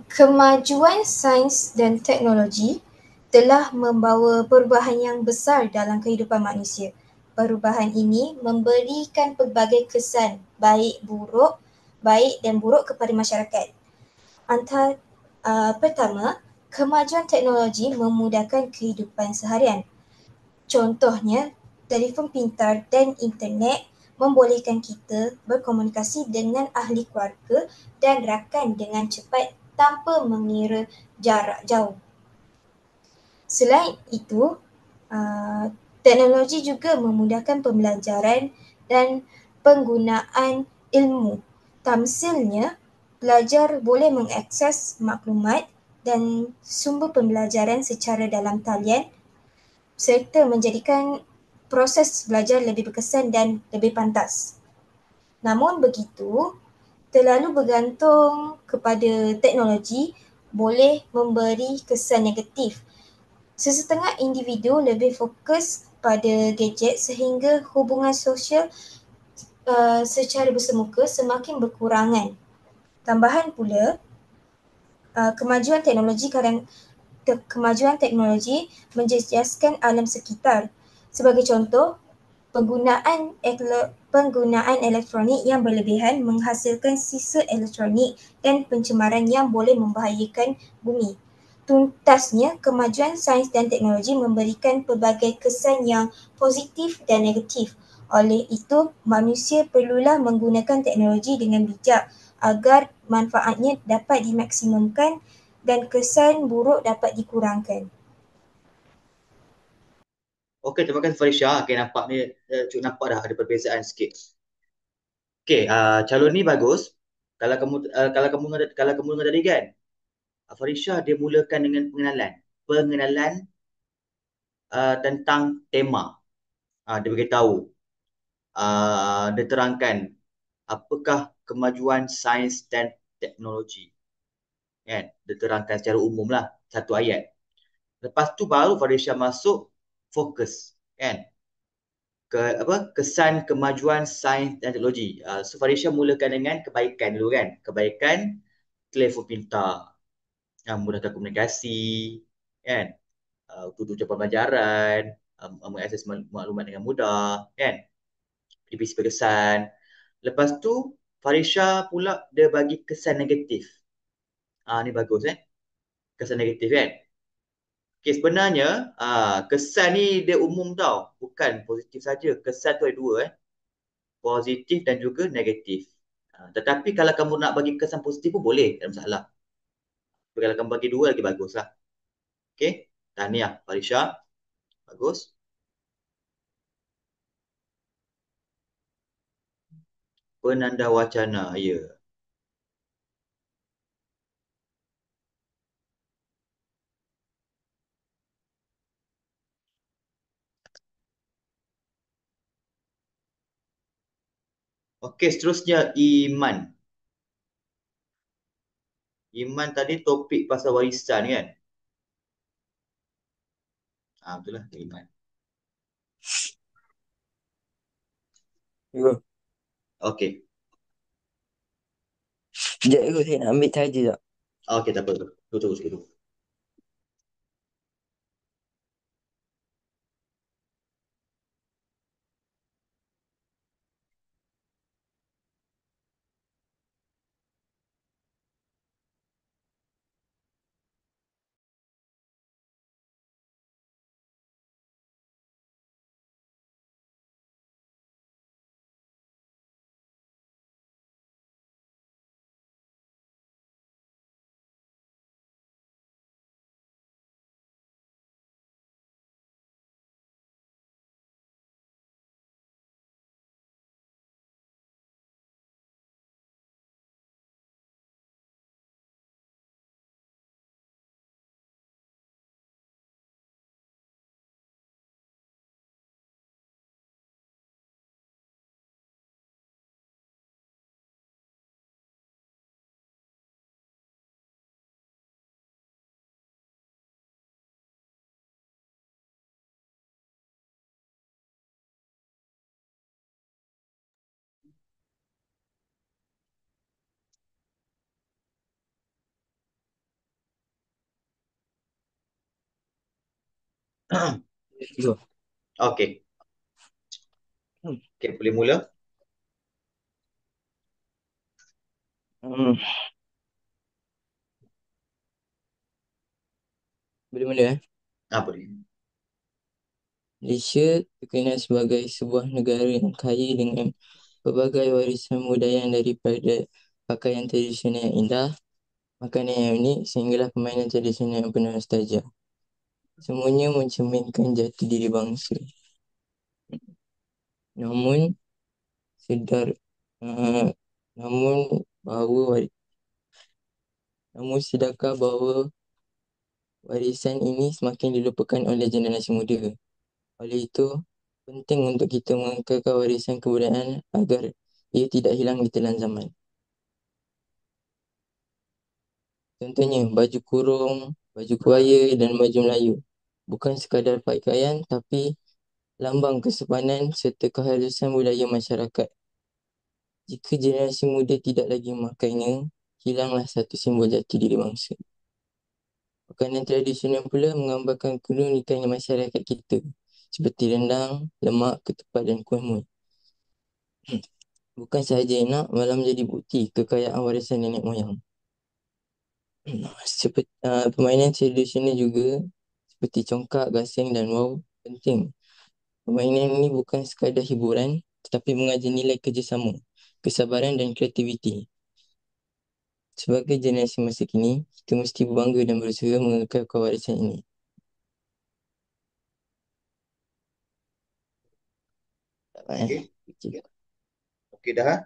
Kemajuan sains dan teknologi telah membawa perubahan yang besar dalam kehidupan manusia. Perubahan ini memberikan pelbagai kesan baik dan buruk kepada masyarakat. Pertama, kemajuan teknologi memudahkan kehidupan seharian. Contohnya, telefon pintar dan internet membolehkan kita berkomunikasi dengan ahli keluarga dan rakan dengan cepat tanpa mengira jarak jauh. Selain itu, teknologi juga memudahkan pembelajaran dan penggunaan ilmu. Tamsilnya, pelajar boleh mengakses maklumat dan sumber pembelajaran secara dalam talian serta menjadikan proses belajar lebih berkesan dan lebih pantas. Namun begitu, terlalu bergantung kepada teknologi boleh memberi kesan negatif. Sesetengah individu lebih fokus pada gadget sehingga hubungan sosial secara bersemuka semakin berkurangan. Tambahan pula, kemajuan teknologi menjejaskan alam sekitar. Sebagai contoh, penggunaan elektronik yang berlebihan menghasilkan sisa elektronik dan pencemaran yang boleh membahayakan bumi. Tuntasnya, kemajuan sains dan teknologi memberikan pelbagai kesan yang positif dan negatif. Oleh itu, manusia perlulah menggunakan teknologi dengan bijak agar manfaatnya dapat dimaksimumkan dan kesan buruk dapat dikurangkan. Okey, terima kasih Farisha. Okey, nampak ni cuk nampak dah ada perbezaan sikit. Okey, calon ni bagus. Kalau kamu dengar tadi kan, Farisha dia mulakan dengan pengenalan tentang tema. Dia beritahu, dia terangkan apakah kemajuan sains dan teknologi. Kan? Dia terangkan secara umum lah, satu ayat. Lepas tu baru Farisha masuk fokus, kan? Kesan kemajuan sains dan teknologi. So Farisha mulakan dengan kebaikan dulu kan. Kebaikan, telefon pintar, memudahkan komunikasi, kan? Untuk ucapan pelajaran, mengakses maklumat dengan mudah, kan? Divisi berkesan. Lepas tu Farisha pula dia bagi kesan negatif. Ni bagus kesan negatif kan. Okay, sebenarnya kesan ni dia umum tau, bukan positif saja. Kesan tu ada dua positif dan juga negatif. Tetapi kalau kamu nak bagi kesan positif pun boleh, tak ada masalah. Tapi kalau kamu bagi dua lagi bagus lah. Okay, tahniah Farisha, bagus. Penanda wacana, ya. Okey, seterusnya iman. Iman tadi topik pasal warisan kan? Betul lah, iman. Ya. Okey. Sekejap dulu saya nak ambil charger tak? Okey, tak apa. Tunggu sikit dulu. Ya. Okey. Okey, boleh mula? Hmm. Boleh mula Boleh. Malaysia terkenal sebagai sebuah negara yang kaya dengan pelbagai warisan budaya daripada pakaian tradisional yang indah, makanan yang unik sehinggalah permainan tradisional yang penuh nostalgia. Semuanya mencerminkan jati diri bangsa. Namun sedar uh, namun bahawa namun sedarkah bahawa warisan ini semakin dilupakan oleh generasi muda. Oleh itu, penting untuk kita mengekalkan warisan kebudayaan agar ia tidak hilang di telan zaman. Contohnya, baju kurung, baju kebaya dan baju Melayu. Bukan sekadar pakaian tapi lambang kesopanan serta kehalusan budaya masyarakat. Jika generasi muda tidak lagi memakainya, hilanglah satu simbol jati diri bangsa. Makanan tradisional pula menggambarkan keunikan masyarakat kita, seperti rendang, lemak, ketupat dan kuih muih. Bukan sahaja enak, malah menjadi bukti kekayaan warisan nenek moyang. Permainan tradisional juga seperti congkak, gasing dan wau penting. Permainan ini bukan sekadar hiburan, tetapi mengajar nilai kerjasama, kesabaran dan kreativiti. Sebagai generasi masa kini, kita mesti berbangga dan berusaha mengekalkan warisan ini. Tak apa, Okey. Okey. Okey dah.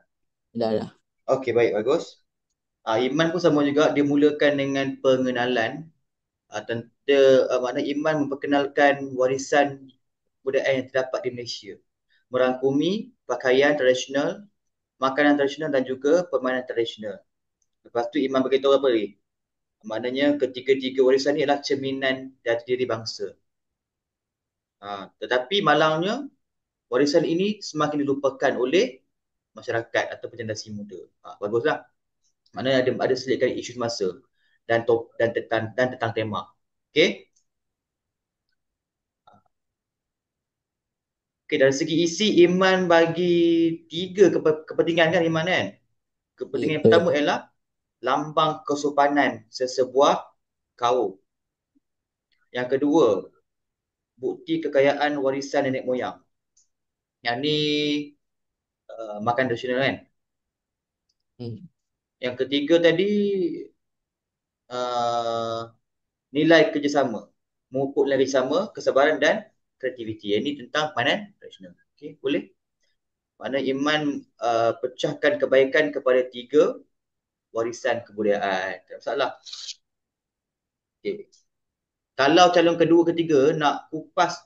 Dah. Okey, baik, bagus. Iman pun sama juga, dia mulakan dengan pengenalan. Makna iman memperkenalkan warisan budaya yang terdapat di Malaysia. Merangkumi pakaian tradisional, makanan tradisional dan juga permainan tradisional. Lepas tu iman beritahu apa lagi? Maknanya ketiga-tiga warisan ni adalah cerminan dari diri bangsa. Tetapi malangnya warisan ini semakin dilupakan oleh masyarakat atau generasi muda. Baguslah. Maknanya ada selitkan isu semasa dan tentang tema. Okey. Okey, dari segi isi iman bagi tiga kepentingan kan iman kan? Kepentingan yang pertama ialah lambang kesopanan sesebuah kaum. Yang kedua, bukti kekayaan warisan nenek moyang. Yang ni makan tradisional kan? Yang ketiga tadi nilai kerjasama, memupuk nilai kerjasama, kesabaran dan kreativiti. Yang ini tentang permainan tradisional. Okey, boleh? Mana iman pecahkan kebaikan kepada tiga warisan kebudayaan. Tak masalah. Okay. Kalau calon kedua, ketiga nak kupas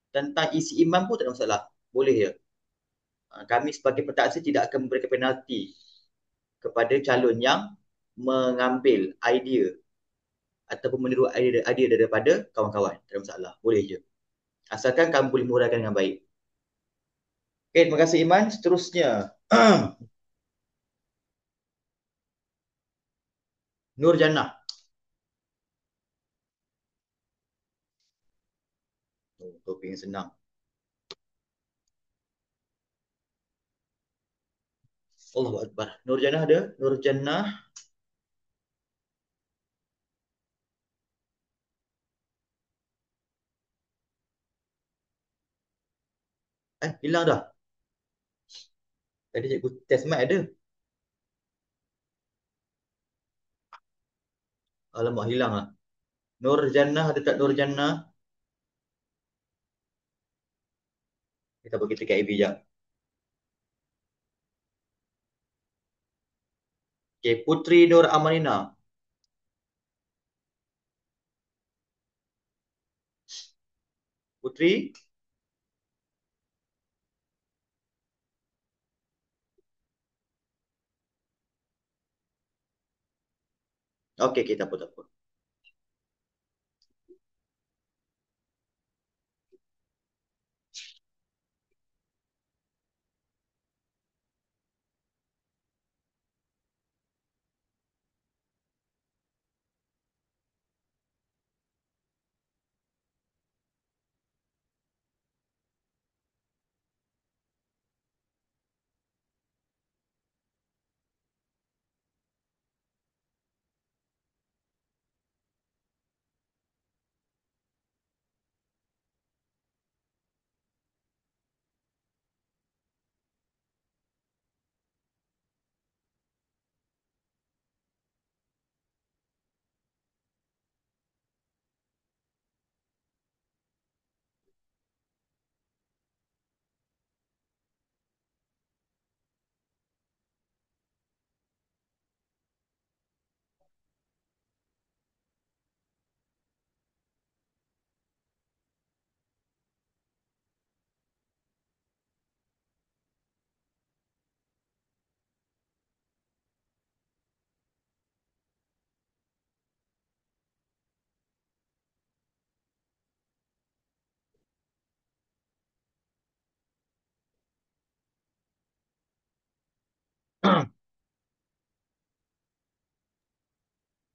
tentang isi iman pun tak ada masalah. Boleh je. Kami sebagai pentaksir tidak akan memberikan penalti kepada calon yang mengambil idea ataupun meniru idea daripada kawan-kawan. Tak ada masalah. Boleh je. Asalkan kamu boleh menguraikan dengan baik. Okay, terima kasih Iman. Seterusnya. Nur Jannah. Topik yang senang. Allahu Akbar. Nur Jannah ada? Nur Jannah. Hilang dah. Tadi cikgu test mic ada. Alamak, hilang lah. Nur Jannah ada tak Nur Jannah? Kita bagi dekat AB sekejap. Okay, Putri Nur Amanina. Putri? Okay, tak apa, tak apa.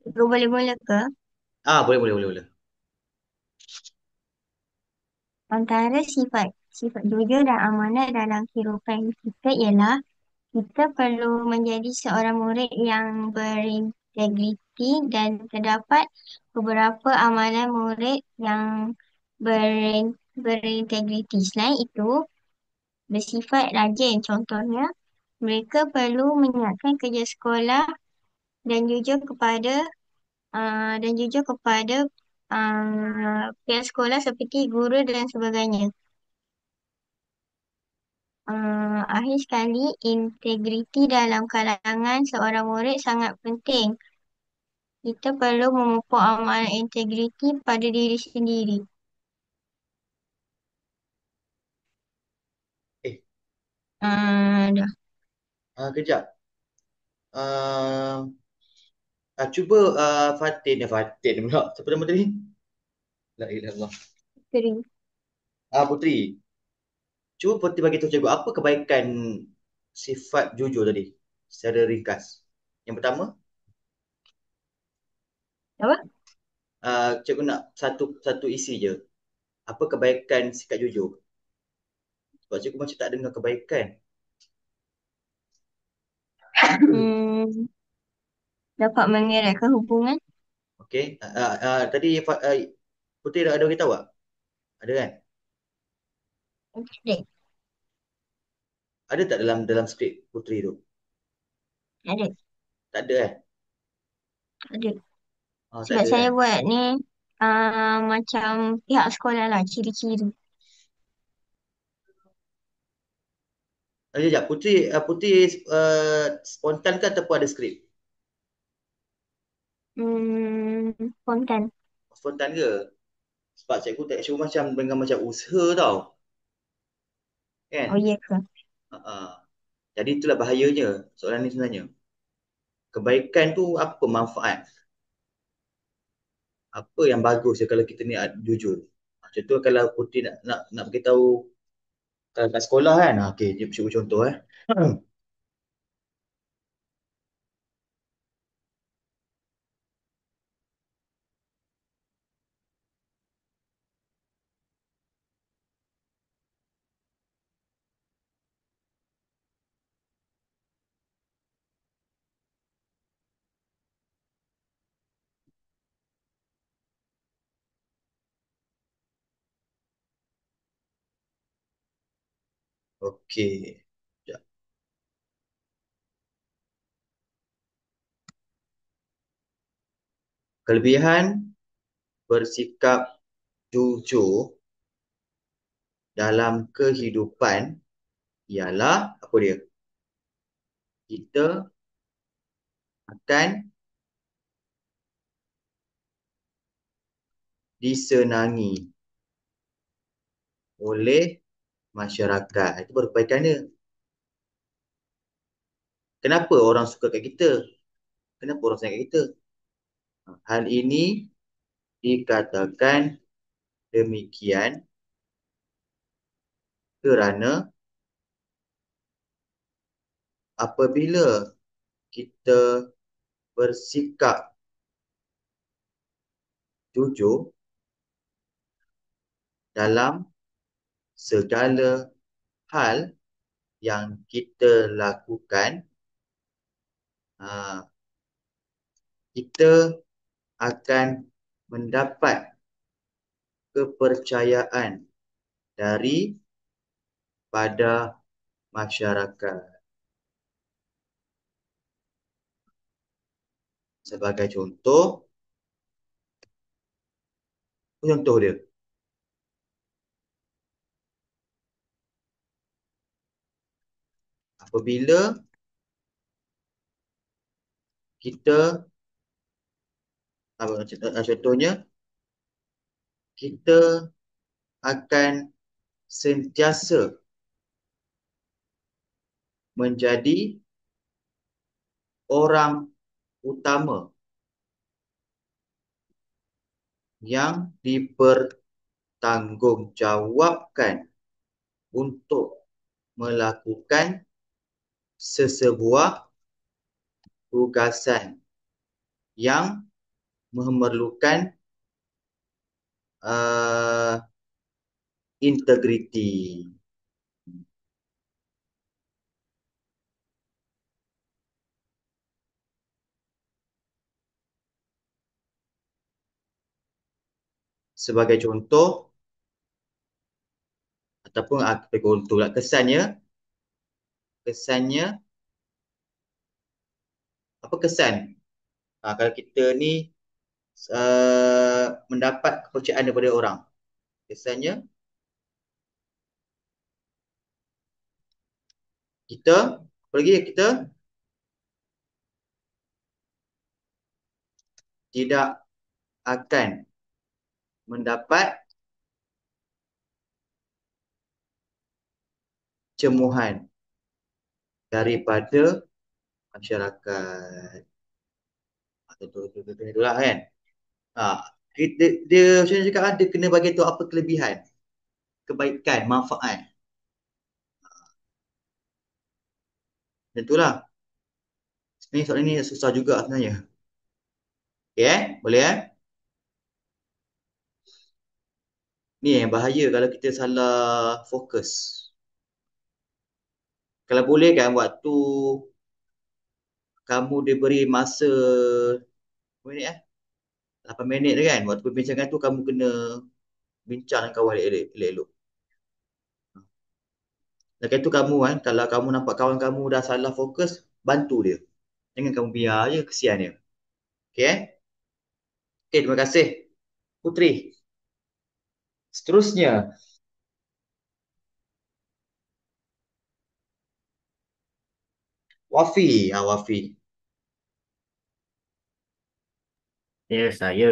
Cikgu boleh mula ke? Boleh. Antara sifat jujur dan amanah dalam kehidupan kita ialah kita perlu menjadi seorang murid yang berintegriti dan terdapat beberapa amalan murid yang berintegriti. Selain itu, bersifat rajin. Contohnya, mereka perlu menyiapkan kerja sekolah dan jujur kepada pihak sekolah seperti guru dan sebagainya. Akhir sekali, integriti dalam kalangan seorang murid sangat penting. Kita perlu memupuk amalan integriti pada diri sendiri. Dah. Kejap. Cuba Fatin pula. Siapa nama tadi? La ilaha illallah. Puteri. Putri. Cuba Putri bagi tahu cikgu apa kebaikan sifat jujur tadi secara ringkas. Yang pertama, Apa? cikgu nak satu isi je. Apa kebaikan sikap jujur? Sebab cikgu macam tak dengar kebaikan. Dapat mengeratkan hubungan. Okey. Tadi Putri ada beritahu tak? Ada kan? Ada. Ada tak dalam skrip Putri tu? Ada. Tak ada kan? Ada. Tak Sebab ada saya kan? buat ni macam pihak sekolah lah, ciri-ciri. Sekejap, Putri spontan ke ataupun ada skrip? Spontan. Spontan ke? Sebab cikgu tak sure macam dengan macam usaha tau. Kan? Oh, iya ke? Jadi itulah bahayanya soalan ni sebenarnya. Kebaikan tu apa manfaat? Apa yang bagus kalau kita ni jujur? Contoh kalau Putri nak beritahu kalau kat sekolah kan. Okey, dia cuba contoh Okey. Sekejap. Kelebihan bersikap jujur dalam kehidupan ialah apa dia? Kita akan disenangi oleh masyarakat. Itu baru kebaikan dia. Kenapa orang suka kat kita? Kenapa orang sayang kat kita? Hal ini dikatakan demikian kerana apabila kita bersikap jujur dalam segala hal yang kita lakukan, kita akan mendapat kepercayaan daripada masyarakat. Sebagai contoh dia. Apabila kita, contohnya, kita akan sentiasa menjadi orang utama yang dipertanggungjawabkan untuk melakukan sesebuah tugasan yang memerlukan integriti. Sebagai contoh ataupun contohlah kesannya apa kesan Kalau kita ni mendapat kepercayaan daripada orang, biasanya kita, apa lagi, kita tidak akan mendapat cemuhan daripada masyarakat. Itulah kan. Dia macam mana cakap, dia kena bagi tahu apa kelebihan, kebaikan, manfaat. Itulah. Sebenarnya soalan ni susah juga sebenarnya. Okay, boleh Ni yang bahaya kalau kita salah fokus. Kalau boleh kan, waktu kamu diberi masa berapa minit 8 minit tu kan, waktu perbincangan tu kamu kena bincang dengan kawan elok-elok. Lepas tu kamu kan, kalau kamu nampak kawan kamu dah salah fokus, bantu dia. Jangan kamu biar je, kesian dia. Okay? Okay, terima kasih. Putri. Seterusnya, Wafi. Wafi. Ya, saya.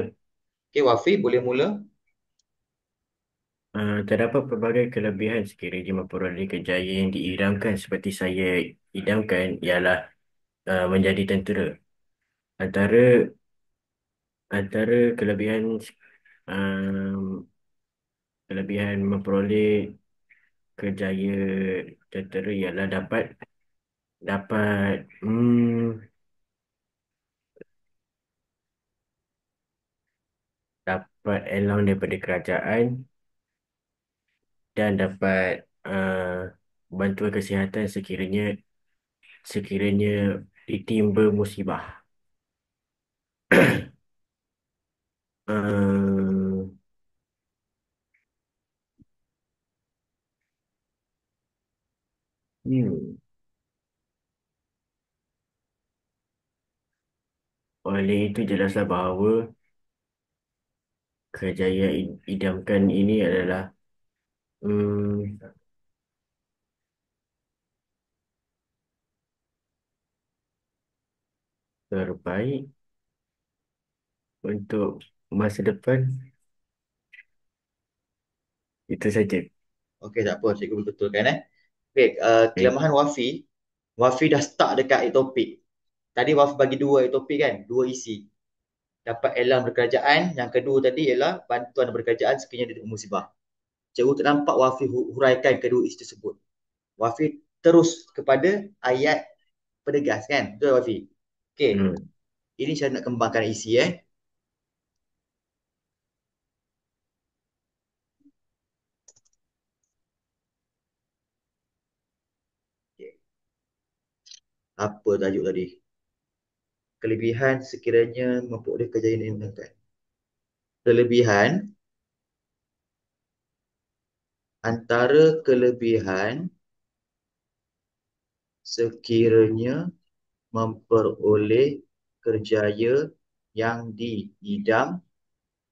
Okay, Wafi boleh mula. Terdapat pelbagai kelebihan sekiranya memperoleh kejayaan yang diidamkan seperti saya idamkan ialah menjadi tentera. Antara antara um, kelebihan memperoleh kejayaan tentera ialah dapat dapat dapat allowance daripada kerajaan dan dapat bantuan kesihatan sekiranya ditimba musibah. Uh, hmm. Oleh itu jelaslah bahawa kejayaan idamkan ini adalah hmm, terbaik untuk masa depan. Itu saja. Okay, tak apa. Cikgu betulkan Okay, Okay. kelemahan Wafi. Wafi dah start dekat topik. Tadi Wafi bagi dua topik kan, dua isi. Dapat elam berkerajaan. Yang kedua tadi ialah bantuan berkerajaan sekiranya dia musibah. Cikgu tak nampak Wafi huraikan kedua isi tersebut. Wafi terus kepada ayat penegas kan? Betul Wafi? Okay. Ini saya nak kembangkan isi Okay. Apa tajuk tadi? Kelebihan sekiranya memperoleh kejayaan yang diinginkan. Antara kelebihan sekiranya memperoleh kerjaya yang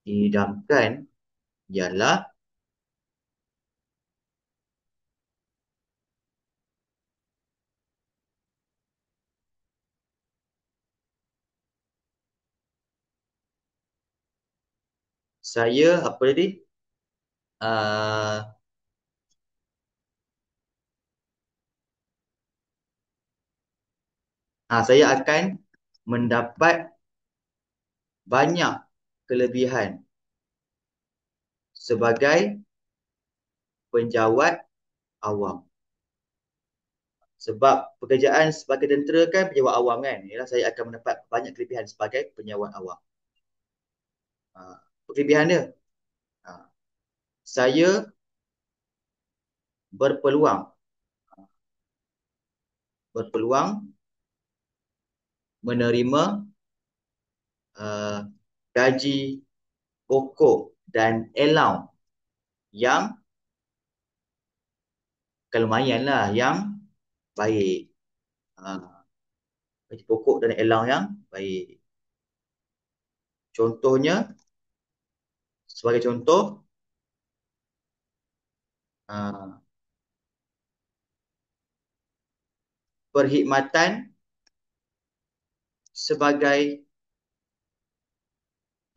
diidamkan ialah saya apa tadi? Saya akan mendapat banyak kelebihan sebagai penjawat awam. Sebab pekerjaan sebagai tentera kan penjawat awam kan. Ialah saya akan mendapat banyak kelebihan sebagai penjawat awam. Kelebihan dia, saya berpeluang menerima gaji pokok dan allowance yang lumayan lah, yang baik. Gaji pokok dan allowance yang baik. Contohnya, sebagai contoh, ah, perkhidmatan sebagai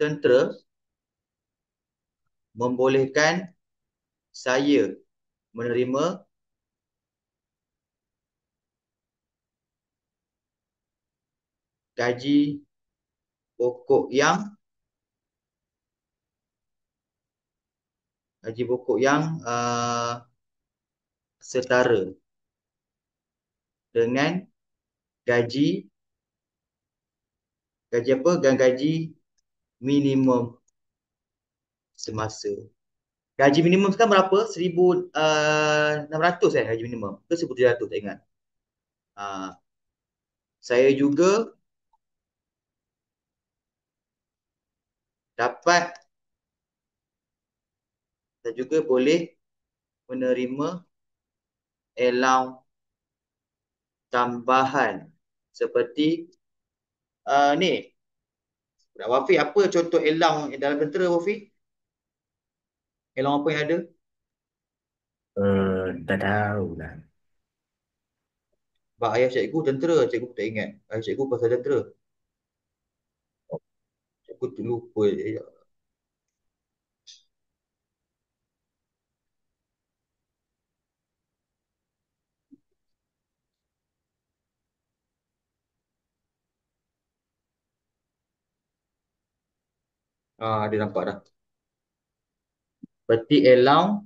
tentera membolehkan saya menerima gaji pokok yang setara dengan gaji gaji minimum semasa. Gaji minimum sekarang berapa? 1,600 gaji minimum ke 1,700 tak ingat. Saya juga boleh menerima allowance tambahan seperti ni. Wafi, apa contoh allowance dalam tentera, Wafi? Allowance apa yang ada? Tak tahu lah. Sebab ayah cikgu tentera, cikgu tak ingat. Ayah cikgu pasal tentera. Cikgu tu lupa. Dia nampak dah. Berarti allowance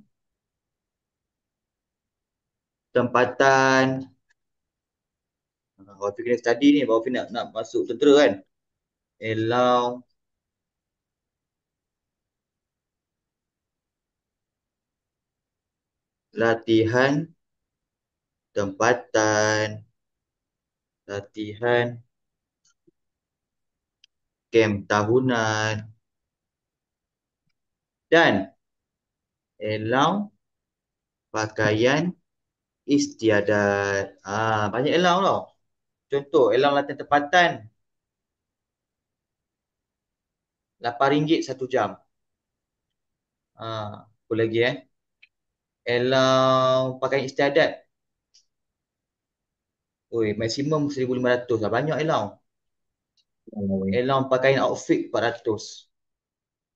tempatan. Wafi kena study ni, Wafi nak masuk tentera kan. Allowance latihan tempatan, latihan kem tahunan, dan allowance pakaian istiadat. Banyak allowance tau. Contoh, allowance latihan tempatan RM8 1 jam. Apa lagi allowance pakaian istiadat. Maksimum 1,500 lah. Banyak allowance. Allowance pakaian outfit 400.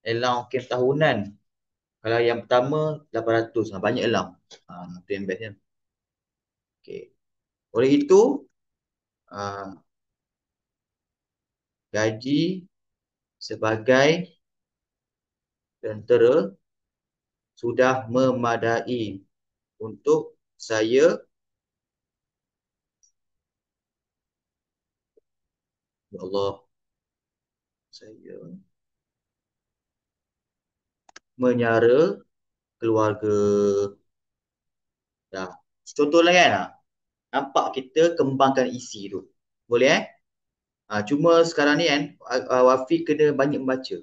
Allowance kem tahunan. Kalau yang pertama 800 lah. Banyak allowance. Itu yang bestnya. Okay. Oleh itu, gaji sebagai tentera sudah memadai untuk saya ya Allah, saya menyara keluarga. Dah. Contoh lah kan? Nampak kita kembangkan isi tu. Boleh cuma sekarang ni kan, Wafi kena banyak membaca.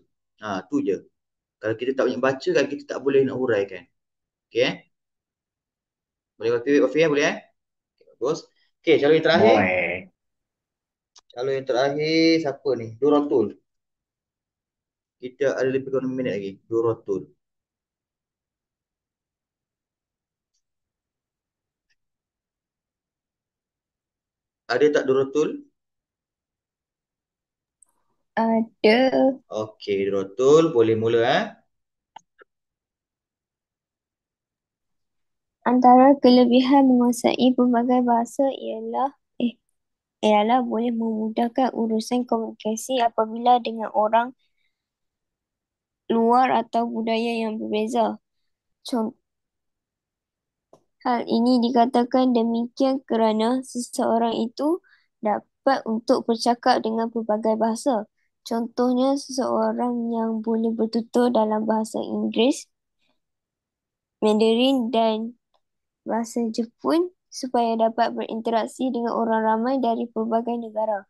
Tu je. Kalau kita tak banyak baca kan, kita tak boleh nak huraikan. Okay Boleh Wafi boleh Okay, bagus. Okay, calon yang terakhir. Boleh. Calon yang terakhir siapa ni? Duratul. Kita ada lebih kurang 6 minit lagi. Duratul. Ada tak Duratul? Ada. Okey, Duratul boleh mula Antara kelebihan menguasai pelbagai bahasa ialah boleh memudahkan urusan komunikasi apabila dengan orang luar atau budaya yang berbeza. Hal ini dikatakan demikian kerana seseorang itu dapat untuk bercakap dengan pelbagai bahasa. Contohnya, seseorang yang boleh bertutur dalam bahasa Inggeris, Mandarin dan bahasa Jepun supaya dapat berinteraksi dengan orang ramai dari pelbagai negara.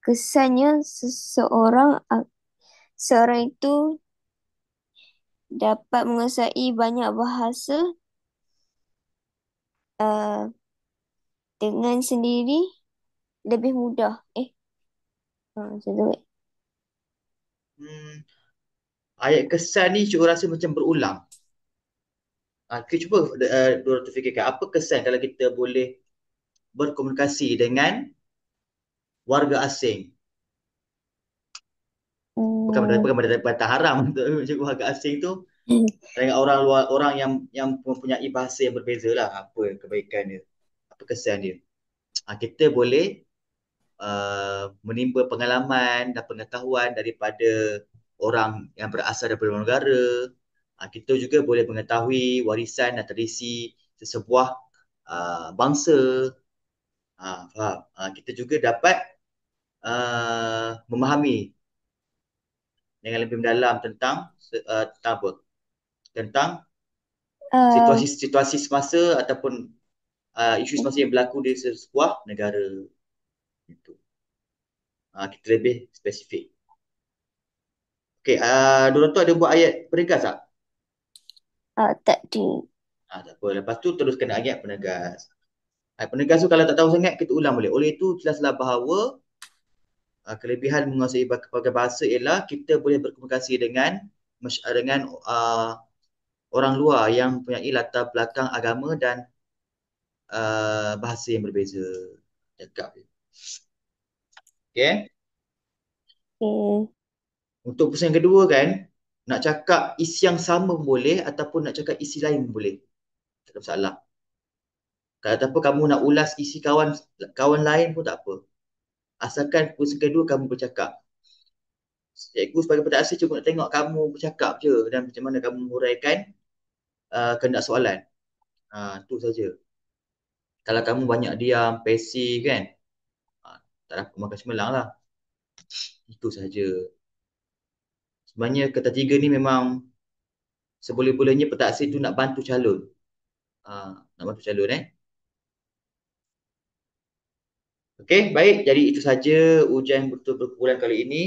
Kesannya, seseorang itu dapat menguasai banyak bahasa dengan sendiri lebih mudah. Macam tu. Ayat kesan ni cikgu rasa macam berulang. Kita cuba Dora fikirkan apa kesan kalau kita boleh berkomunikasi dengan warga asing. Bukan benda haram untuk cikgu warga asing tu. Dengan orang luar, orang yang mempunyai bahasa yang berbeza lah. Apa kebaikan dia, apa kesan dia. Kita boleh menimba pengalaman dan pengetahuan daripada orang yang berasal daripada luar negara. Kita juga boleh mengetahui warisan dan tradisi sesebuah bangsa. Faham? Kita juga dapat memahami dengan lebih mendalam tentang apa? Tentang situasi semasa ataupun isu semasa yang berlaku di sebuah negara. Itu. Kita lebih spesifik. Okey, Dora tu ada buat ayat penegas tak? Tak ada. Tak apa. Lepas tu teruskan ayat penegas. Ayat penegas tu kalau tak tahu sangat, kita ulang boleh. Oleh itu, jelaslah bahawa kelebihan menguasai berbagai bahasa ialah kita boleh berkomunikasi dengan orang luar yang mempunyai latar belakang agama dan bahasa yang berbeza. Cakap dia. Okay. Untuk pesan yang kedua kan, nak cakap isi yang sama boleh ataupun nak cakap isi lain boleh. Tak ada masalah. Kalau tak apa kamu nak ulas isi kawan lain pun tak apa. Asalkan pesan kedua kamu bercakap. Cikgu sebagai pendakwah, cikgu nak tengok kamu bercakap je dan macam mana kamu menguraikan kehendak soalan. Itu saja. Kalau kamu banyak diam, pasif kan, tak dapat makan cemerlang lah. Itu saja. Sebenarnya kata tiga ni memang seboleh-bolehnya pentaksir tu nak bantu calon. Nak bantu calon Okey, baik. Jadi itu saja ujian betul berkumpulan kali ini.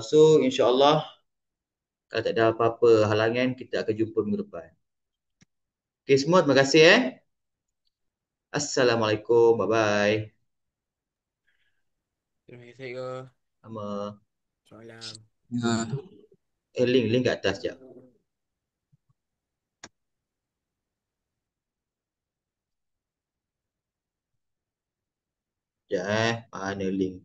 So insyaAllah kalau tak ada apa-apa halangan, kita akan jumpa minggu depan. Okey semua, terima kasih Assalamualaikum. Bye-bye. Terima kasih cikgu. Sama. Salam. Link kat atas jap. Mana link?